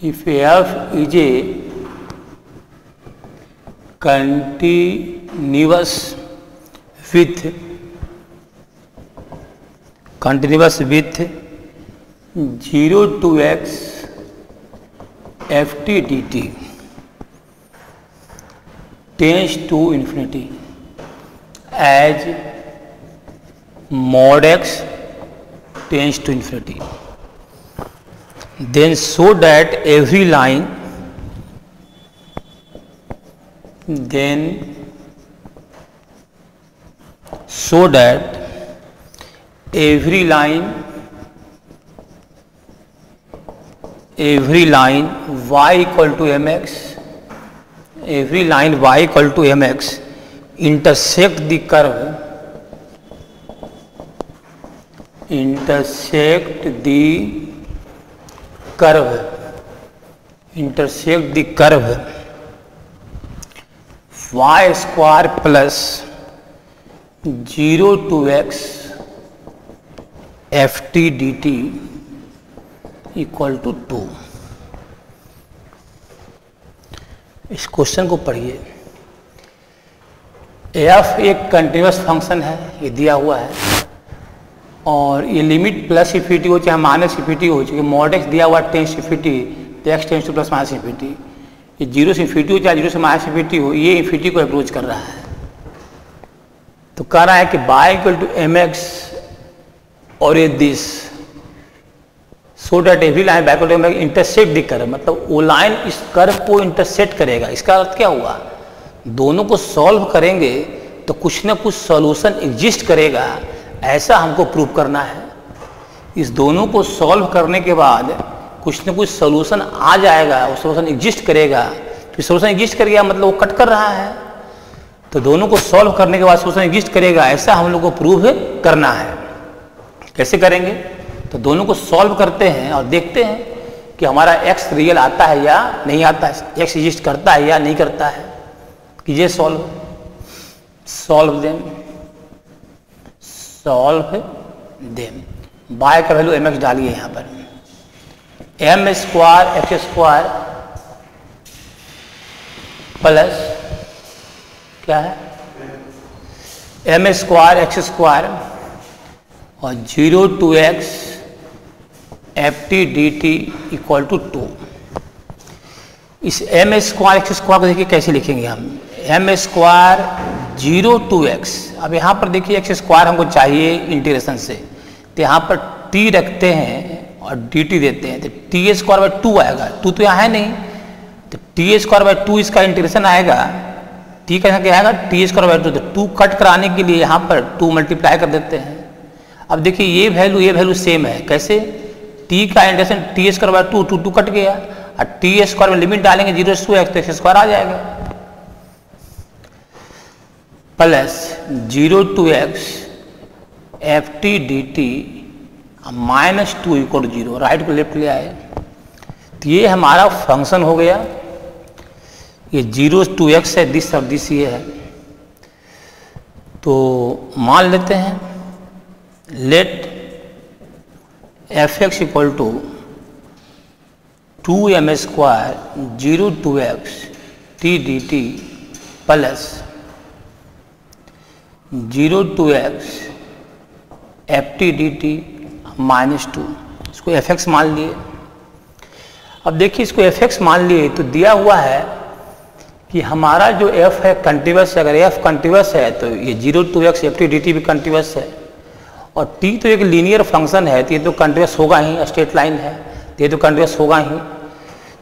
if F is a continuous with 0 to x ft dt tends to infinity as mod x tends to infinity, then so that every line y equal to mx, every line y equal to mx intersect the curve y square plus 0 to x ft dt equal to 2। इस question को पढ़िए। F एक continuous function है, ये दिया हुआ है, और ये लिमिट प्लस इन्फिनिटी हो चाहे माइनस इन्फिनिटी हो, चूँकि मॉड एक्स दिया हुआ टेंस इन्फिनिटी, तो x tense two plus minus infinity, ये 0 से इन्फिनिटी हो चाहे 0 से माइनस इन्फिनिटी हो, ये इन्फिनिटी को अप्रोच कर रहा है। तो कह रहा है कि y equal to m x और ये this, so that every line back intersect the curve, मतलब वो लाइन इस कर्व को इंटरसेक्ट करेगा। इसका अर्थ क्या हुआ, दोनों को सॉल्व करेंगे तो कुछ ना कुछ सॉल्यूशन एग्जिस्ट करेगा, ऐसा हमको प्रूव करना है। इस दोनों को सॉल्व करने के बाद कुछ ना कुछ सॉल्यूशन आ जाएगा, वो सॉल्यूशन एग्जिस्ट करेगा। तो सॉल्यूशन एग्जिस्ट कर गया मतलब वो कट कर रहा है, तो दोनों को सॉल्व करने के बाद सॉल्यूशन एग्जिस्ट करेगा, ऐसा हम लोग को प्रूव करना है। कैसे करेंगे, तो दोनों को सॉल्व करते हैं और देखते हैं कि हमारा x रियल आता है या नहीं आता है, x एग्जिस्ट करता है या नहीं करता है। कीजिए सॉल्व देम। बाय का वैल्यू mx डालिए यहाँ पर, m square x square plus क्या है m स्क्वायर x स्क्वायर और 0 to x ft dt equal to 2। इस m स्क्वायर एक्स स्क्वायर को देखिए कैसे लिखेंगे हम, m स्क्वायर 0 to x, अब यहाँ पर देखिए x स्क्वायर हमको चाहिए इंटीग्रेशन से, तो यहाँ पर t रखते हैं और dt देते हैं, तो t स्क्वायर बाय 2 आएगा, 2 तो यहाँ है नहीं, तो t स्क्वायर बाय 2 इसका इंटीग्रेशन आएगा, t का यहाँ क्या आएगा t स्क्वायर बाय 2, तो 2 कट कराने के लिए यहाँ पर 2 मल्टीप्लाई कर देते हैं। अब देखिए ये वैल्यू सेम है, कैसे, t का integration t square by 2, 2 cut गया, और t स्क्वायर में लिमिट डालेंगे 0 से 2x तो x स्क्वायर आ जाएगा, plus 0 to x ft dt minus 2 equal 0, right को लेफ्ट ले आए, तो ये हमारा फंक्शन हो गया। ये 0 to x है, दिस और दिस ये है, तो मान लेते हैं let fx equal to 2m square 0 to x t dt प्लस 0 to x ft dt minus 2, इसको fx मान लिए। अब देखिए इसको fx मान लिए तो दिया हुआ है कि हमारा जो f है कंटिन्यूअस है, अगर f कंटिन्यूअस है तो ये 0 to x ft dt भी कंटिन्यूअस है, और t तो एक लीनियर फंक्शन है, तो ये तो कंटिन्यूअस होगा ही, स्ट्रेट लाइन है तो ये तो कंटिन्यूअस होगा ही।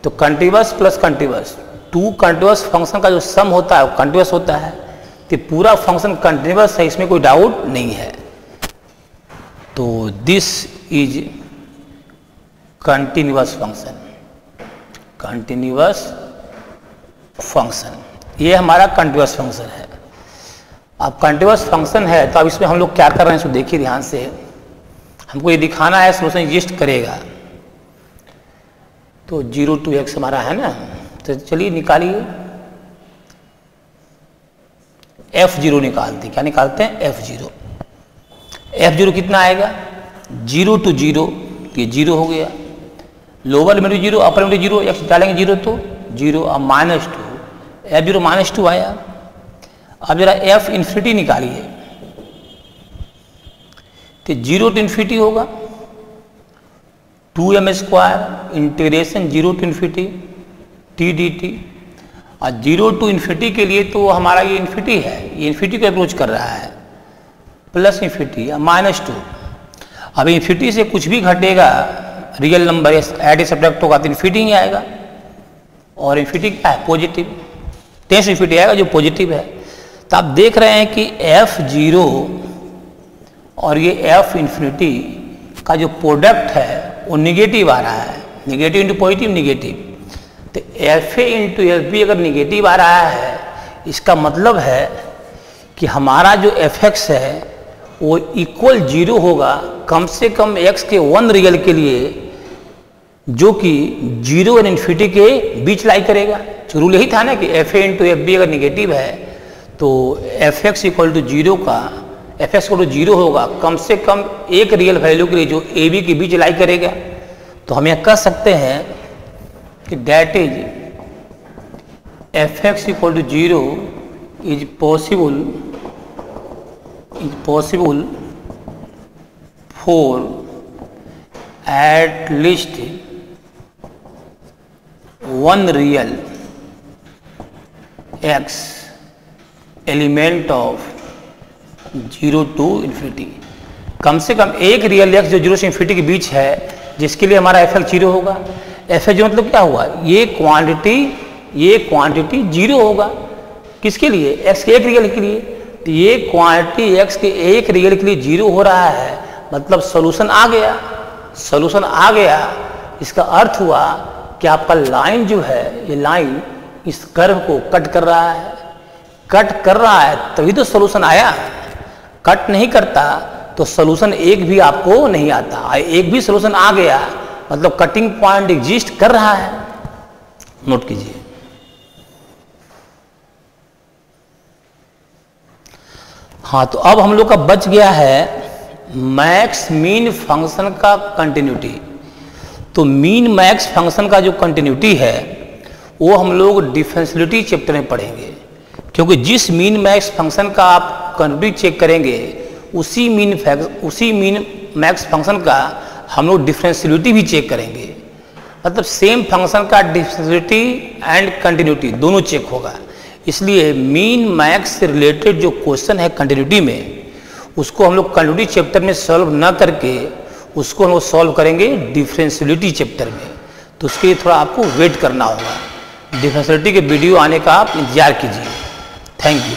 तो continuous plus continuous, 2 continuous function का जो सम होता है वो कंटिन्यूअस होता है, तो पूरा फंक्शन कंटिन्यूअस है, इसमें कोई डाउट नहीं है। तो this is continuous function, continuous function, ये हमारा कंटिन्यूअस फंक्शन है। अब कंटिन्यूअस फंक्शन है तो अब इसमें हम लोग क्या कर रहे हैं, इसको देखिए ध्यान से। हमको ये दिखाना है सोल्यूशन एग्जिस्ट करेगा, तो 0 to x हमारा है ना, तो चलिए निकालिए। f0 निकालते हैं, क्या निकालते हैं, f0। f0 कितना आएगा, 0 to 0, ये 0 हो गया, lower limit 0, upper limit 0, x डालेंगे 0 तो 0, अब -2, f0 -2 आया। अब जरा f इन्फिनिटी निकालिए, तो 0 to इन्फिनिटी होगा 2m² integration 0 to infinity t dt। और 0 to इन्फिनिटी के लिए तो हमारा ये इन्फिनिटी है, ये इन्फिनिटी को अप्रोच कर रहा है, प्लस इन्फिनिटी या -2। अब इन्फिनिटी से कुछ भी घटेगा, रियल नंबर ऐड सब्ट्रैक्ट होगा तो इन्फिनिटी ही आएगा, और इन्फिनिटी क्या है, पॉजिटिव, टेंस इन्फिनिटी आएगा जो पॉजिटिव है। तो आप देख रहे हैं कि f0 और ये f इन्फिनिटी का जो प्रोडक्ट है वो निगेटिव आ रहा है, निगेटिव इंटू पॉजिटिव निगेटिव। तो fa इंटू fb अगर निगेटिव आ रहा है, इसका मतलब है कि हमारा जो fx है वो इक्वल 0 होगा कम से कम x के 1 रियल के लिए, जो कि 0 और इन्फिनिटी के बीच लाई करेगा। तो रूल यही था ना कि fa इंटू fb अगर निगेटिव है तो fx इक्वल टू 0 का fx इक्वल टू 0 होगा कम से कम एक रियल वैल्यू के लिए जो ab के बीच लाई करेगा। तो हम यह कह सकते हैं कि that is fx equal to 0 is possible for at least one real x element of 0 to infinity. कम से कम एक रियल x जो 0 से इन्फिनिटी के बीच है, जिसके लिए हमारा fx 0 होगा। fx मतलब क्या हुआ, ये क्वांटिटी 0 होगा, किसके लिए, x के एक रियल के लिए। तो ये क्वांटिटी x के एक रियल के लिए 0 हो रहा है, मतलब सोल्यूशन आ गया, सोल्यूशन आ गया। इसका अर्थ हुआ कि आपका लाइन जो है, ये लाइन इस कर्व को कट कर रहा है, कट कर रहा है तभी तो सोल्यूशन आया। कट नहीं करता तो सोल्यूशन एक भी आपको नहीं आता, एक भी सोल्यूशन आ गया मतलब कटिंग पॉइंट एग्जिस्ट कर रहा है। नोट कीजिए। हाँ, तो अब हम लोग का बच गया है मैक्स मीन फंक्शन का कंटिन्यूटी। तो मीन मैक्स फंक्शन का जो कंटिन्यूटी है वो हम लोग डिफरेंशियलिटी चैप्टर में पढ़ेंगे, क्योंकि जिस मीन मैक्स फंक्शन का आप कंटिन्यूटी चेक करेंगे उसी मीन मैक्स फंक्शन का हम लोग डिफरेंशियलिटी भी चेक करेंगे। मतलब सेम फंक्शन का डिफरेंशियलिटी एंड कंटिन्यूटी दोनों चेक होगा। इसलिए मीन मैक्स से रिलेटेड जो क्वेश्चन है कंटिन्यूटी में, उसको हम लोग कंटिन्यूटी चैप्टर में सॉल्व ना करके उसको हम लोग सॉल्व करेंगे डिफरेंशियलिटी चैप्टर में। तो उसके लिए थोड़ा आपको वेट करना होगा। डिफरेंशियलिटी के वीडियो आने का आप इंतजार कीजिए। Thank you.